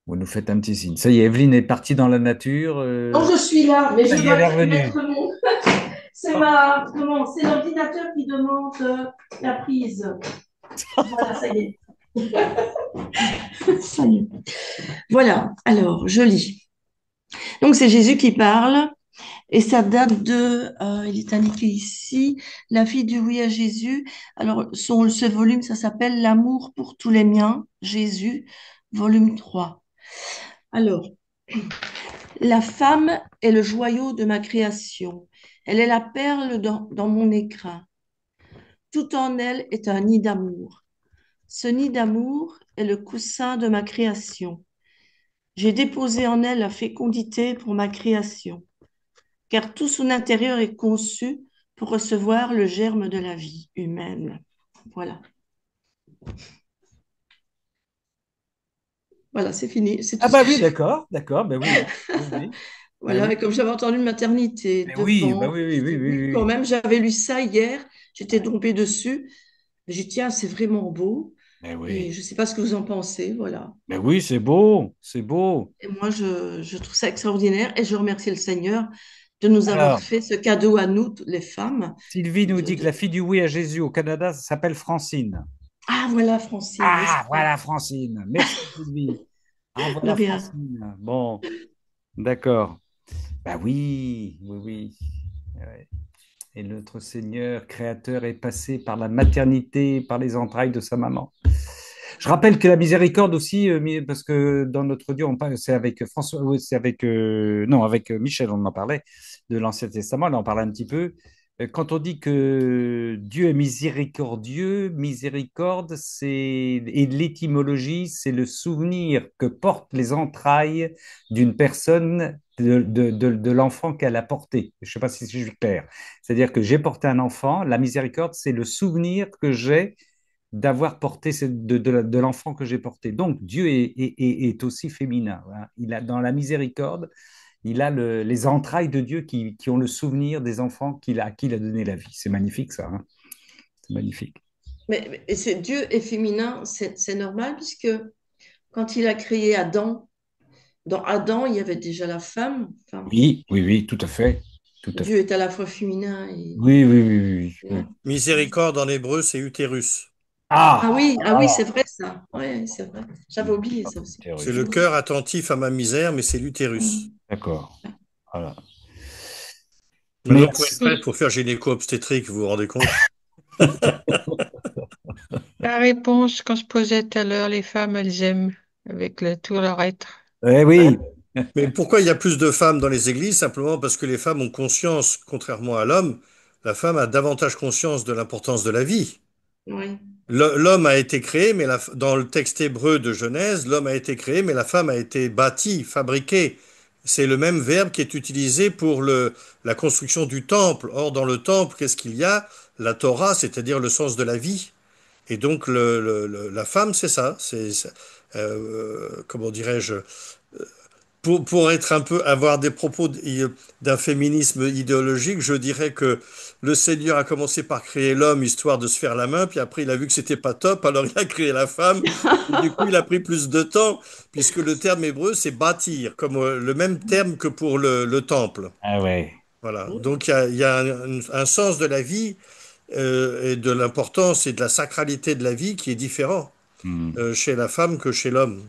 Speaker 1: Vous nous faites un petit signe. Ça y est, Evelyne est partie dans la nature.
Speaker 10: Non, je suis là, mais
Speaker 1: Ça
Speaker 10: je
Speaker 1: y est, elle est
Speaker 10: dois
Speaker 1: revenue.
Speaker 10: mettre mon. C'est c'est l'ordinateur qui demande la prise. Voilà, ça y est. Ça y est. Voilà, alors, je lis. Donc, c'est Jésus qui parle, et ça date il est indiqué ici, La fille du oui à Jésus. Alors, ce volume, ça s'appelle L'amour pour tous les miens, Jésus, volume 3. Alors, la femme est le joyau de ma création. Elle est la perle dans mon écrin. Tout en elle est un nid d'amour. Ce nid d'amour est le coussin de ma création. J'ai déposé en elle la fécondité pour ma création, car tout son intérieur est conçu pour recevoir le germe de la vie humaine. Voilà. Voilà, c'est fini. C'est tout
Speaker 1: Ah
Speaker 10: ce
Speaker 1: bah
Speaker 10: que
Speaker 1: oui,
Speaker 10: j'ai.
Speaker 1: d'accord, d'accord, ben oui, oui, oui. Ben
Speaker 10: Voilà,
Speaker 1: oui,
Speaker 10: et comme j'avais entendu maternité
Speaker 1: ben oui, ben
Speaker 10: devant,
Speaker 1: oui, oui,
Speaker 10: j'ai
Speaker 1: oui,
Speaker 10: dit
Speaker 1: oui,
Speaker 10: oui, quand
Speaker 1: oui.
Speaker 10: même, j'avais lu ça hier, j'étais tombée dessus. J'ai dit, tiens, c'est vraiment beau.
Speaker 1: Ben
Speaker 10: Et
Speaker 1: oui,
Speaker 10: je ne sais pas ce que vous en pensez, voilà.
Speaker 1: ben oui, c'est beau, c'est beau.
Speaker 10: Et moi, je trouve ça extraordinaire et je remercie le Seigneur de nous avoir
Speaker 1: Alors,
Speaker 10: fait ce cadeau à nous, les femmes.
Speaker 1: Sylvie nous
Speaker 10: De,
Speaker 1: dit que
Speaker 10: de-
Speaker 1: la fille du oui à Jésus au Canada, ça s'appelle Francine.
Speaker 10: Ah, voilà, Francine, oui,
Speaker 1: Ah,
Speaker 10: c'est ça.
Speaker 1: voilà Francine. Merci Sylvie. Ah,
Speaker 10: De
Speaker 1: voilà
Speaker 10: rien.
Speaker 1: Francine. Bon, d'accord. Bah oui, oui, oui. Ouais. Et notre Seigneur créateur est passé par la maternité, par les entrailles de sa maman. Je rappelle que la miséricorde aussi, parce que dans notre Dieu, on parle, c'est avec François, oui, c'est avec, non, avec Michel, on en parlait, de l'Ancien Testament, là on parlait un petit peu. Quand on dit que Dieu est miséricordieux, miséricorde, et l'étymologie, c'est le souvenir que portent les entrailles d'une personne de l'enfant qu'elle a porté. Je ne sais pas si je suis clair. C'est-à-dire que j'ai porté un enfant, la miséricorde, c'est le souvenir que j'ai d'avoir porté de l'enfant que j'ai porté. Donc Dieu est aussi féminin, hein. Il a dans la miséricorde, il a les entrailles de Dieu qui ont le souvenir des enfants à qui il a donné la vie. C'est magnifique, ça, hein. C'est magnifique.
Speaker 10: Dieu est féminin, c'est normal, puisque quand il a créé Adam, dans Adam, il y avait déjà la femme. Enfin,
Speaker 1: Oui, oui, oui, tout à fait. Tout à fait.
Speaker 10: Dieu est à la fois féminin et...
Speaker 1: Oui, oui, oui, oui, oui.
Speaker 3: Miséricorde en hébreu, c'est utérus.
Speaker 10: Ah oui,
Speaker 1: Ah,
Speaker 10: c'est vrai ça. Oui, c'est vrai. J'avais oublié ça aussi.
Speaker 3: C'est le cœur attentif à ma misère, mais c'est l'utérus.
Speaker 1: D'accord. Voilà.
Speaker 3: Maintenant, il faut être
Speaker 1: Merci.
Speaker 3: prêt pour faire gynéco-obstétrique, vous vous rendez compte?
Speaker 8: La réponse qu'on se posait tout à l'heure, les femmes, elles aiment avec tout leur être.
Speaker 1: Eh oui.
Speaker 3: Mais pourquoi il y a plus de femmes dans les églises? Simplement parce que les femmes ont conscience, contrairement à l'homme, la femme a davantage conscience de l'importance de la vie.
Speaker 10: Oui.
Speaker 3: L'homme a été créé, mais dans le texte hébreu de Genèse, l'homme a été créé, mais la femme a été bâtie, fabriquée. C'est le même verbe qui est utilisé pour la construction du temple. Or, dans le temple, qu'est-ce qu'il y a? La Torah, c'est-à-dire le sens de la vie. Et donc, la femme, c'est ça. Comment dirais-je? Pour être un peu, avoir des propos d'un féminisme idéologique, je dirais que le Seigneur a commencé par créer l'homme histoire de se faire la main, puis après il a vu que c'était pas top, alors il a créé la femme, et du coup il a pris plus de temps, puisque le terme hébreu c'est bâtir, comme le même terme que pour le temple.
Speaker 1: Ah ouais.
Speaker 3: Voilà. Donc il y a un sens de la vie et de l'importance et de la sacralité de la vie qui est différent
Speaker 1: Hmm.
Speaker 3: chez la femme que chez l'homme.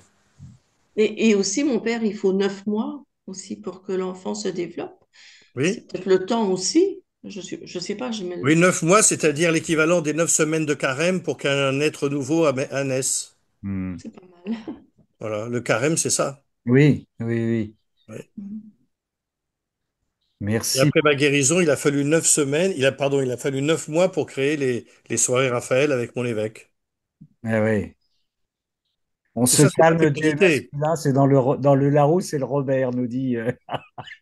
Speaker 10: Et aussi, mon père, il faut 9 mois aussi pour que l'enfant se développe.
Speaker 3: Oui?
Speaker 10: C'est peut-être le temps aussi. Je sais pas, je me...
Speaker 3: Oui, 9 mois, c'est-à-dire l'équivalent des 9 semaines de carême pour qu'un être nouveau naisse.
Speaker 1: Hmm.
Speaker 10: C'est pas mal.
Speaker 3: Voilà, le carême, c'est ça.
Speaker 1: Oui, oui, oui.
Speaker 3: Ouais. Et
Speaker 1: Merci.
Speaker 3: après ma guérison, il a fallu 9 semaines, pardon, il a fallu 9 mois pour créer les soirées Raphaël avec mon évêque.
Speaker 1: Ah ouais. On
Speaker 3: Et
Speaker 1: se
Speaker 3: ça, c'est la
Speaker 1: calme, Dieu est
Speaker 3: fécondité.
Speaker 1: masculin, c'est dans le Larousse et le Robert nous dit.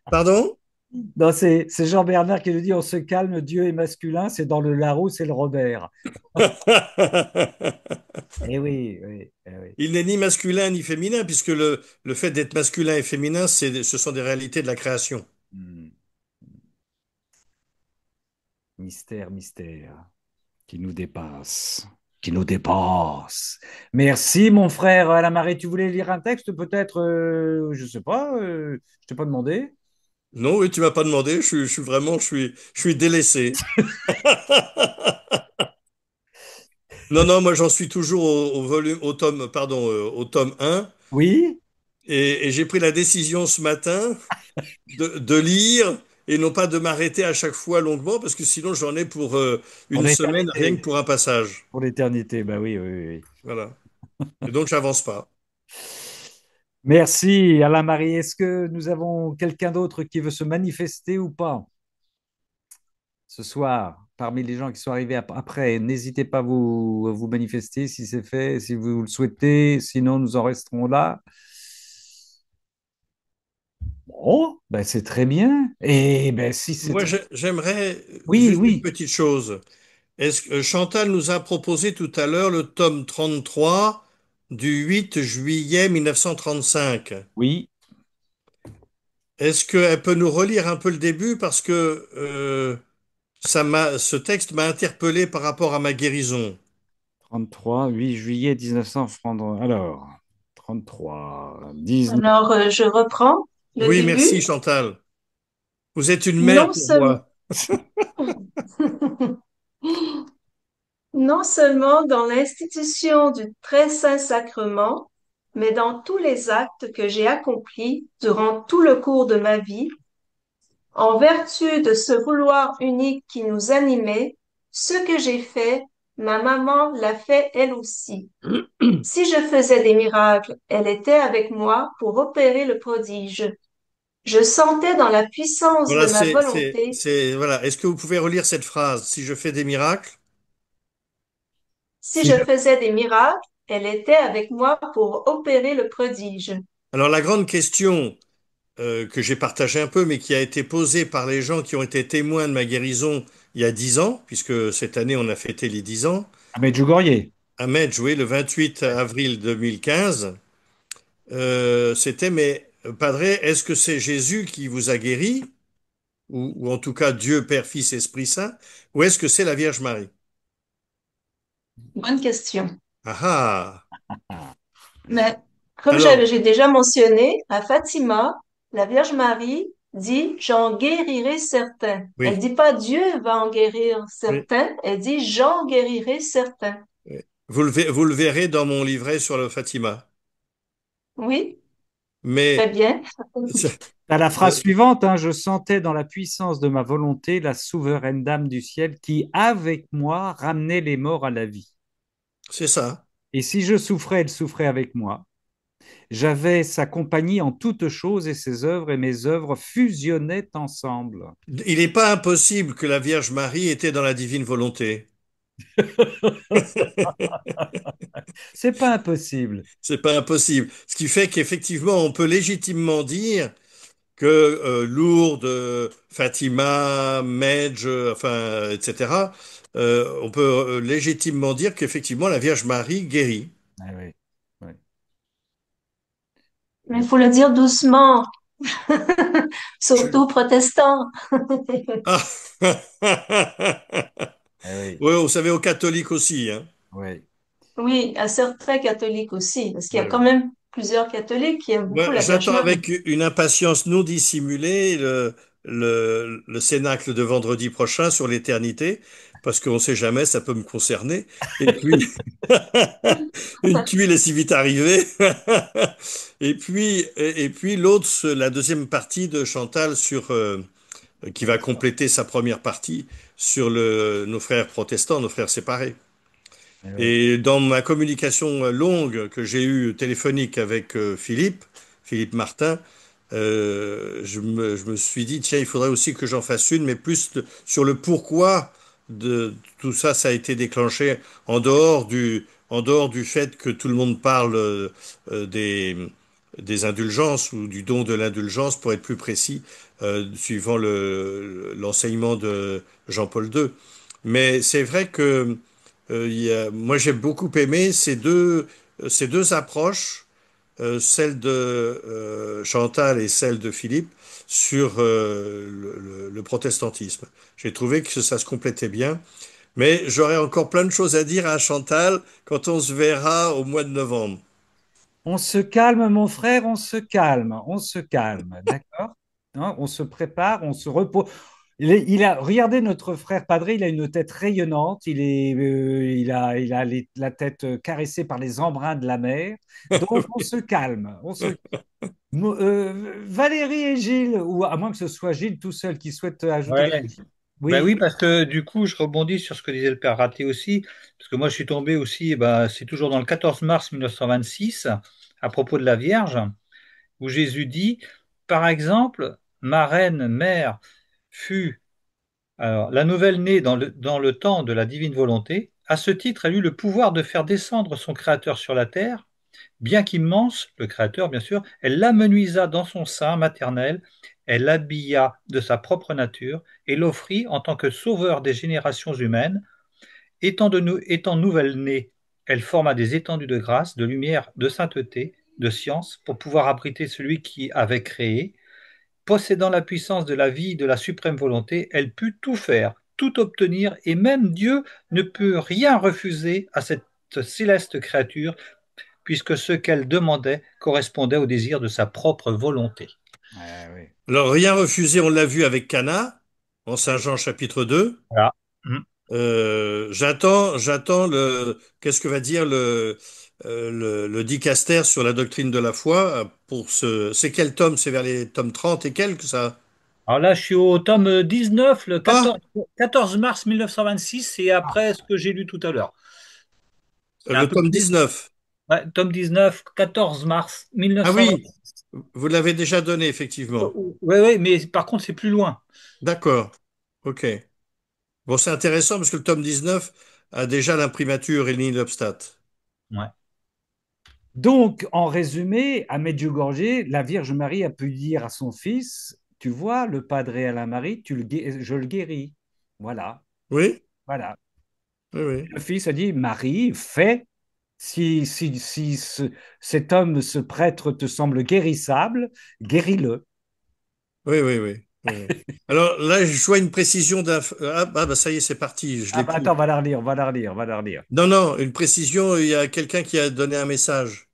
Speaker 3: Pardon?
Speaker 1: Non, c'est Jean-Bernard qui nous dit on se calme, Dieu est masculin, c'est dans le Larousse et le Robert. Eh oui, oui, eh oui.
Speaker 3: Il n'est ni masculin ni féminin, puisque le fait d'être masculin et féminin, ce sont des réalités de la création.
Speaker 1: Hmm. Mystère, mystère, qui nous dépasse, qui nous dépasse. Merci, mon frère Alain-Marie. Tu voulais lire un texte, peut-être, je sais pas, je t'ai pas demandé.
Speaker 3: Non, oui, tu m'as pas demandé, je suis délaissé. Non, non, moi j'en suis toujours au tome, pardon, au tome 1.
Speaker 1: Oui,
Speaker 3: Et j'ai pris la décision ce matin de lire et non pas de m'arrêter à chaque fois longuement parce que sinon j'en ai pour
Speaker 1: pour
Speaker 3: une semaine rien que
Speaker 1: l'éternité.
Speaker 3: pour un passage.
Speaker 1: Pour l'éternité, bah oui, oui, oui, oui.
Speaker 3: Voilà. Et donc j'avance pas.
Speaker 1: Merci, Alain-Marie. Est-ce que nous avons quelqu'un d'autre qui veut se manifester ou pas ce soir, parmi les gens qui sont arrivés après? N'hésitez pas à vous manifester si c'est fait, si vous le souhaitez. Sinon, nous en resterons là. Bon, ben c'est très bien. Et ben si c'est
Speaker 3: Moi
Speaker 1: très...
Speaker 3: j'aimerais
Speaker 1: Oui,
Speaker 3: juste une
Speaker 1: oui.
Speaker 3: petite chose. Est-ce que Chantal nous a proposé tout à l'heure le tome 33 du 8 juillet 1935.
Speaker 1: Oui,
Speaker 3: Est-ce qu'elle peut nous relire un peu le début parce que ce texte m'a interpellé par rapport à ma guérison.
Speaker 1: 33, 8 juillet 1900 francs. Alors, 33, 19...
Speaker 7: Alors, je reprends le
Speaker 3: Oui, merci
Speaker 7: début.
Speaker 3: Chantal. Vous êtes une mère
Speaker 7: Non
Speaker 3: pour
Speaker 7: seulement,
Speaker 3: moi.
Speaker 7: non seulement dans l'institution du très saint sacrement, mais dans tous les actes que j'ai accomplis durant tout le cours de ma vie, en vertu de ce vouloir unique qui nous animait, ce que j'ai fait, ma maman l'a fait elle aussi. Si je faisais des miracles, elle était avec moi pour opérer le prodige. Je sentais dans la puissance de
Speaker 3: Voilà,
Speaker 7: ma volonté,
Speaker 3: voilà. Est-ce que vous pouvez relire cette phrase? Si je fais des miracles,
Speaker 7: si
Speaker 1: Si
Speaker 7: je
Speaker 1: je-
Speaker 7: faisais des miracles, elle était avec moi pour opérer le prodige.
Speaker 3: alors la grande question que j'ai partagée un peu, mais qui a été posée par les gens qui ont été témoins de ma guérison il y a 10 ans, puisque cette année on a fêté les 10 ans,
Speaker 1: Ah, Medjugorje.
Speaker 3: à Medjugorje, oui, le 28
Speaker 1: Ouais.
Speaker 3: avril 2015, c'était, mais Padre, est-ce que c'est Jésus qui vous a guéri, ou en tout cas Dieu, Père, Fils, Esprit Saint, ou est-ce que c'est la Vierge Marie?
Speaker 7: Bonne question.
Speaker 3: Ah ah!
Speaker 1: Ah,
Speaker 7: Mais comme
Speaker 3: Alors,
Speaker 7: j'ai déjà mentionné, à Fatima, la Vierge Marie dit, j'en guérirai certains. Elle
Speaker 3: oui,
Speaker 7: dit pas Dieu va en guérir
Speaker 3: oui,
Speaker 7: certains, elle dit j'en guérirai certains.
Speaker 3: oui. Vous le verrez dans mon livret sur le Fatima.
Speaker 7: Oui, très
Speaker 3: Mais
Speaker 7: bien.
Speaker 1: t'as la phrase
Speaker 3: euh,
Speaker 1: suivante, hein, je sentais dans la puissance de ma volonté la souveraine dame du ciel qui, avec moi, ramenait les morts à la vie.
Speaker 3: c'est ça.
Speaker 1: Et si je souffrais, elle souffrait avec moi. J'avais sa compagnie en toutes choses et ses œuvres et mes œuvres fusionnaient ensemble.
Speaker 3: Il n'est pas impossible que la Vierge Marie était dans la divine volonté.
Speaker 1: C'est pas impossible.
Speaker 3: C'est pas impossible. Ce qui fait qu'effectivement, on peut légitimement dire que Lourdes, Fatima, Medj, enfin, etc., on peut légitimement dire qu'effectivement, la Vierge Marie guérit.
Speaker 1: Ah oui, oui.
Speaker 7: Mais il faut le dire doucement,
Speaker 3: Je-
Speaker 7: surtout protestants.
Speaker 3: Ah.
Speaker 1: Ah oui,
Speaker 3: Oui, vous savez, aux catholiques aussi, hein.
Speaker 1: oui.
Speaker 7: Oui, à certains catholiques aussi, parce qu'il y a quand
Speaker 3: Voilà.
Speaker 7: même plusieurs catholiques qui aiment beaucoup
Speaker 3: Moi,
Speaker 7: la Vierge
Speaker 3: j'attends
Speaker 7: Marie.
Speaker 3: avec une impatience non dissimulée le cénacle de vendredi prochain sur l'éternité, parce qu'on ne sait jamais, ça peut me concerner. Et puis, une tuile est si vite arrivée. Et puis l'autre, la deuxième partie de Chantal qui va compléter sa première partie sur nos frères protestants, nos frères séparés.
Speaker 1: Ah oui.
Speaker 3: Et dans ma communication longue que j'ai eue téléphonique avec Philippe Martin, je me suis dit, tiens, il faudrait aussi que j'en fasse une, mais plus sur le pourquoi de tout ça, ça a été déclenché en dehors du fait que tout le monde parle euh, des, des indulgences ou du don de l'indulgence, pour être plus précis, suivant l'enseignement de Jean-Paul II. Mais c'est vrai que moi, j'ai beaucoup aimé ces deux approches, celle de Chantal et celle de Philippe, sur le protestantisme. J'ai trouvé que ça se complétait bien, mais j'aurais encore plein de choses à dire à Chantal quand on se verra au mois de novembre.
Speaker 1: On se calme, mon frère, on se calme, on se calme, d'accord? Hein, on se prépare, on se repose. Regardez notre frère Padré, il a une tête rayonnante, la tête caressée par les embruns de la mer. Donc on se calme, Valérie et Gilles, ou à moins que ce soit Gilles tout seul qui souhaite ajouter
Speaker 5: Ouais.
Speaker 1: quelque chose.
Speaker 5: Ben
Speaker 1: Oui,
Speaker 5: oui, parce que du coup, je rebondis sur ce que disait le père Raté aussi, parce que moi, je suis tombé aussi, c'est toujours dans le 14 mars 1926, à propos de la Vierge, où Jésus dit, par exemple, ma reine mère fut alors, la nouvelle-née dans le temps de la divine volonté. À ce titre, elle eut le pouvoir de faire descendre son Créateur sur la terre. Bien qu'immense, le Créateur, bien sûr, elle l'amenuisa dans son sein maternel, elle l'habilla de sa propre nature et l'offrit en tant que sauveur des générations humaines. Étant nouvelle-née, elle forma des étendues de grâce, de lumière, de sainteté, de science, pour pouvoir abriter celui qui avait créé. Possédant la puissance de la vie, de la suprême volonté, elle put tout faire, tout obtenir, et même Dieu ne peut rien refuser à cette céleste créature, puisque ce qu'elle demandait correspondait au désir de sa propre volonté.
Speaker 1: ah, oui,
Speaker 3: Alors, rien refusé, on l'a vu avec Cana, en Saint
Speaker 1: oui.
Speaker 3: Jean chapitre 2.
Speaker 5: Voilà. Mm.
Speaker 3: J'attends qu'est-ce que va dire le dicaster sur la doctrine de la foi c'est quel tome? C'est vers les tomes 30 et quelques, ça?
Speaker 5: Alors là, je suis au tome 19, le
Speaker 3: Ah,
Speaker 5: 14 mars 1926, et après ce que j'ai lu tout à l'heure. C'est un
Speaker 3: le
Speaker 5: peu
Speaker 3: tome
Speaker 5: plus.
Speaker 3: 19.
Speaker 5: Ouais, tome 19, 14 mars
Speaker 3: Ah
Speaker 5: 1920.
Speaker 3: oui, vous l'avez déjà donné, effectivement.
Speaker 5: Oui, oui, mais par contre, c'est plus loin.
Speaker 3: D'accord. OK. Bon, c'est intéressant parce que le tome 19 a déjà l'imprimature et l'Obstat.
Speaker 5: Ouais.
Speaker 1: Donc, en résumé, à Medjugorje, la Vierge Marie a pu dire à son fils, tu vois, le Padre Alain Marie, je le guéris. Voilà,
Speaker 3: Oui,
Speaker 1: voilà.
Speaker 3: oui, oui.
Speaker 1: Le fils a dit, Marie, fais, si cet homme, ce prêtre te semble guérissable, guéris-le.
Speaker 3: Oui, oui, oui, oui, oui. Alors là, je vois une précision d'un... bah ça y est, c'est parti, je
Speaker 1: Ah
Speaker 3: l'ai
Speaker 1: bah
Speaker 3: plus.
Speaker 1: attends, on va la relire, on va la relire, on va la relire.
Speaker 3: Non, non, une précision, il y a quelqu'un qui a donné un message.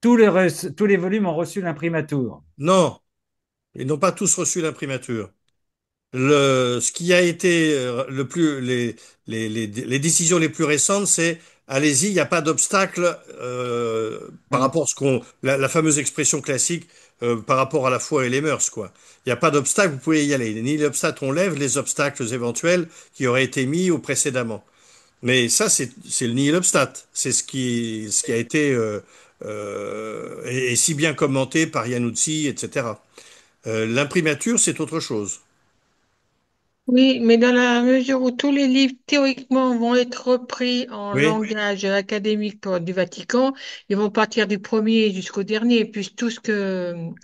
Speaker 1: Tous les volumes ont reçu l'imprimatur.
Speaker 3: Non, ils n'ont pas tous reçu l'imprimature. Ce qui a été le plus, les décisions les plus récentes, c'est allez-y, il n'y a pas d'obstacle par
Speaker 1: Oui.
Speaker 3: rapport à la fameuse expression classique par rapport à la foi et les mœurs, quoi. Il n'y a pas d'obstacle, vous pouvez y aller. Ni l'obstacle, on lève les obstacles éventuels qui auraient été mis au précédemment. Mais ça, c'est le nihil obstat. C'est ce qui a été et si bien commenté par Iannuzzi, etc. L'imprimature, c'est autre chose.
Speaker 8: Oui, mais dans la mesure où tous les livres théoriquement vont être repris en
Speaker 3: Oui,
Speaker 8: langage académique du Vatican, ils vont partir du premier jusqu'au dernier, puis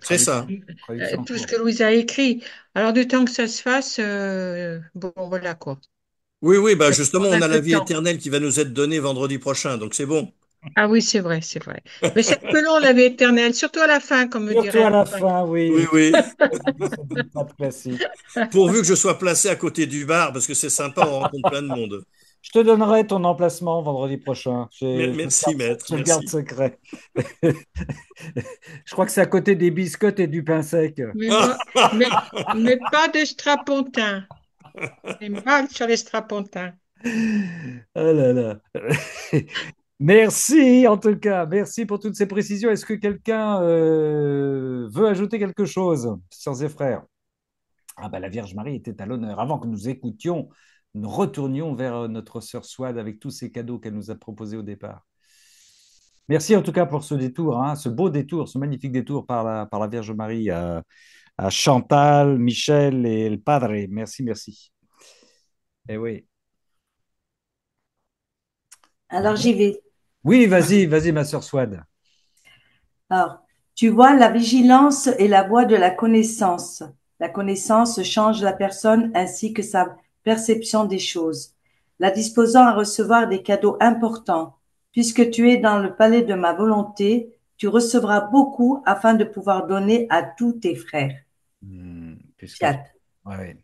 Speaker 3: c'est ça.
Speaker 1: Traduction en
Speaker 8: tout ce
Speaker 1: cours.
Speaker 8: que Louise a écrit. Alors, du temps que ça se fasse, bon, voilà quoi.
Speaker 3: Oui, oui, bah
Speaker 8: Ça va
Speaker 3: justement,
Speaker 8: prendre
Speaker 3: on
Speaker 8: un
Speaker 3: a
Speaker 8: peu
Speaker 3: la
Speaker 8: de
Speaker 3: vie
Speaker 8: temps.
Speaker 3: éternelle qui va nous être donnée vendredi prochain, donc c'est bon.
Speaker 8: Ah oui, c'est vrai, c'est vrai. Mais c'est un peu long, la vie éternelle, surtout à la fin, comme me
Speaker 1: Surtout
Speaker 8: dirait
Speaker 1: à
Speaker 8: un
Speaker 1: la
Speaker 8: copain.
Speaker 1: fin,
Speaker 3: Oui,
Speaker 1: oui.
Speaker 3: oui.
Speaker 1: Ça dit pas de classique.
Speaker 3: Pourvu que je sois placé à côté du bar, parce que c'est sympa, on rencontre plein de monde.
Speaker 1: Je te donnerai ton emplacement vendredi prochain.
Speaker 3: Merci, maître,
Speaker 1: Je le garde
Speaker 3: merci.
Speaker 1: secret. Je crois que c'est à côté des biscottes et du pain sec.
Speaker 8: Mais moi, mais pas de strapontin. J'ai mal sur les strapontins.
Speaker 1: Oh là là. Merci en tout cas. Merci pour toutes ces précisions. Est-ce que quelqu'un veut ajouter quelque chose, sœurs et frères? Ah ben, la Vierge Marie était à l'honneur. Avant que nous écoutions, nous retournions vers notre sœur Swad avec tous ces cadeaux qu'elle nous a proposés au départ. Merci en tout cas pour ce détour, hein, ce beau détour, ce magnifique détour par la Vierge Marie à Chantal, Michel et le Padre. Merci, merci. Eh oui.
Speaker 2: Alors j'y vais.
Speaker 1: Oui, vas-y, vas-y, ma sœur Swad.
Speaker 2: Alors, tu vois, la vigilance est la voie de la connaissance. La connaissance change la personne ainsi que sa perception des choses, la disposant à recevoir des cadeaux importants. Puisque tu es dans le palais de ma volonté, tu recevras beaucoup afin de pouvoir donner à tous tes frères.
Speaker 1: Puisque tu...
Speaker 2: Fiat.
Speaker 1: Ouais, ouais.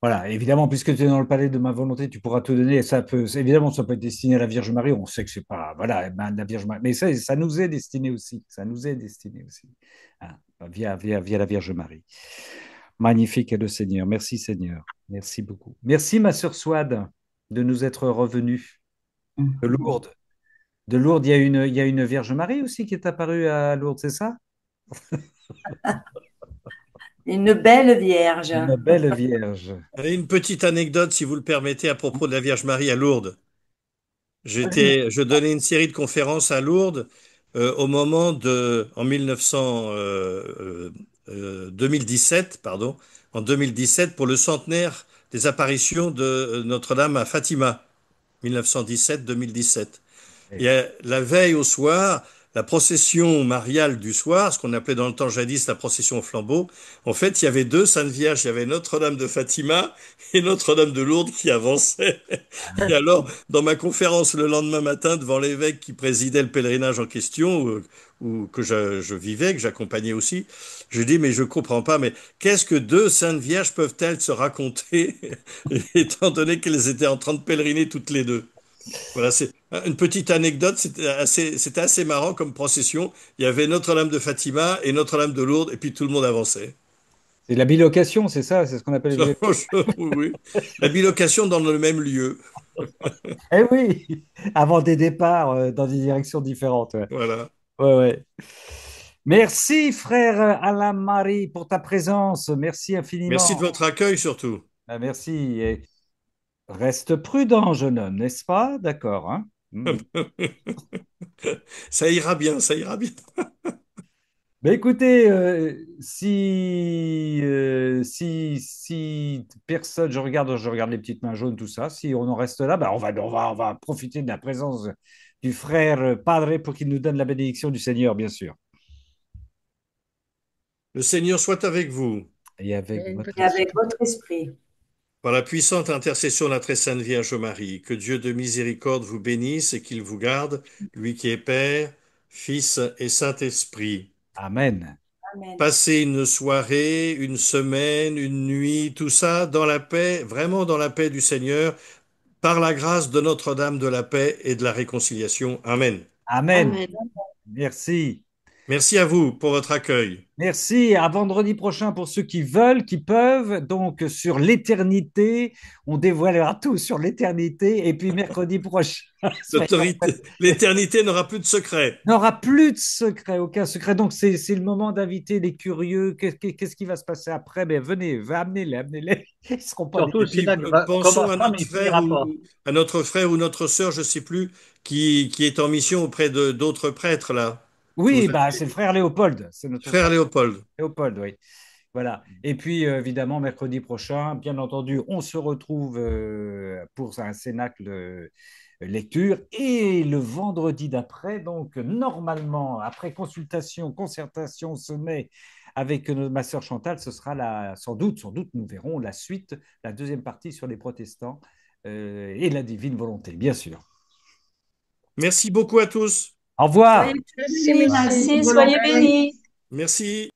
Speaker 1: Voilà, évidemment, puisque tu es dans le palais de ma volonté, tu pourras te donner. Ça peut, évidemment, ça peut être destiné à la Vierge Marie. On sait que c'est pas, voilà, eh ben, la Vierge Marie. Mais ça nous est destiné aussi. Ça nous est destiné aussi. Hein, via la Vierge Marie. Magnifique est le Seigneur. Merci, Seigneur. Merci beaucoup. Merci, ma sœur Swad, de nous être revenue de Lourdes. De Lourdes, il y a une Vierge Marie aussi qui est apparue à Lourdes, c'est ça?
Speaker 2: Une belle vierge.
Speaker 1: Une belle Vierge.
Speaker 3: Et une petite anecdote, si vous le permettez, à propos de la Vierge Marie à Lourdes. Je donnais une série de conférences à Lourdes en 2017, pardon, en 2017 pour le centenaire des apparitions de Notre-Dame à Fatima, 1917-2017. Et la veille au soir, la procession mariale du soir, ce qu'on appelait dans le temps jadis la procession au flambeau, en fait, il y avait deux Saintes Vierges. Il y avait Notre-Dame de Fatima et Notre-Dame de Lourdes qui avançaient. Et alors, dans ma conférence le lendemain matin devant l'évêque qui présidait le pèlerinage en question, ou que je vivais, que j'accompagnais aussi, je dis, mais je comprends pas, mais qu'est-ce que deux Saintes Vierges peuvent-elles se raconter, étant donné qu'elles étaient en train de pèleriner toutes les deux? Voilà, c'est une petite anecdote. C'était assez marrant comme procession. Il y avait Notre-Dame de Fatima et Notre-Dame de Lourdes, et puis tout le monde avançait.
Speaker 1: C'est la bilocation, c'est ça? C'est ce qu'on appelle la bilocation.
Speaker 3: Oui, oui. La bilocation dans le même lieu.
Speaker 1: Eh oui, avant des départs dans des directions différentes. Ouais.
Speaker 3: Voilà.
Speaker 1: Ouais, ouais. Merci, frère Alain Marie, pour ta présence. Merci
Speaker 3: Merci de
Speaker 1: infiniment.
Speaker 3: votre accueil surtout.
Speaker 1: Ah, merci. Et reste prudent, jeune homme, n'est-ce pas? D'accord, hein? Mm.
Speaker 3: Ça ira bien, ça ira bien.
Speaker 1: Ben écoutez, si personne, je regarde les petites mains jaunes, tout ça, si on en reste là, ben on va profiter de la présence du frère Padre pour qu'il nous donne la bénédiction du Seigneur, bien sûr.
Speaker 3: Le Seigneur soit avec vous.
Speaker 1: Et avec
Speaker 8: Et
Speaker 1: votre
Speaker 2: Et
Speaker 8: votre-
Speaker 1: esprit.
Speaker 2: avec votre esprit.
Speaker 3: Par la puissante intercession de la très sainte Vierge Marie, que Dieu de miséricorde vous bénisse et qu'il vous garde, lui qui est Père, Fils et Saint-Esprit.
Speaker 1: Amen.
Speaker 2: Amen.
Speaker 3: Passez une soirée, une semaine, une nuit, tout ça dans la paix, vraiment dans la paix du Seigneur, par la grâce de Notre-Dame de la paix et de la réconciliation. Amen.
Speaker 1: Amen.
Speaker 10: Amen.
Speaker 1: Merci.
Speaker 3: Merci à vous pour votre accueil.
Speaker 1: Merci. À vendredi prochain pour ceux qui veulent, qui peuvent. Donc, sur l'éternité, on dévoilera tout sur l'éternité. Et puis, mercredi prochain, soyons prêts.
Speaker 3: L'éternité n'aura plus de secret.
Speaker 1: Il n'y aura plus de secret, aucun secret. Donc, c'est le moment d'inviter les curieux. Qu'est-ce qui va se passer après? Ben, venez, amenez-les, amenez-les. Ils ne seront pas
Speaker 5: Surtout,
Speaker 3: Et
Speaker 5: le
Speaker 3: puis
Speaker 5: Sénat
Speaker 3: pensons
Speaker 5: commencera, mais il finira pas.
Speaker 3: à notre frère ou notre sœur, je ne sais plus, qui est en mission auprès de d'autres prêtres là. Que vous
Speaker 1: Oui, bah, c'est le
Speaker 3: avez-
Speaker 1: frère Léopold. C'est notre
Speaker 3: Frère
Speaker 1: frère
Speaker 3: Léopold.
Speaker 1: Léopold, oui. Voilà. Et puis, évidemment, mercredi prochain, bien entendu, on se retrouve pour un cénacle lecture. Et le vendredi d'après, donc, normalement, après consultation, concertation, sommet avec ma sœur Chantal, ce sera sans doute, nous verrons la suite, la deuxième partie sur les protestants et la divine volonté, bien sûr.
Speaker 3: Merci beaucoup à tous.
Speaker 1: Au
Speaker 2: Soyez
Speaker 1: revoir.
Speaker 8: Merci,
Speaker 2: bénis, la
Speaker 8: merci.
Speaker 2: divine
Speaker 7: Merci, soyez
Speaker 2: volonté.
Speaker 7: bénis.
Speaker 3: Merci.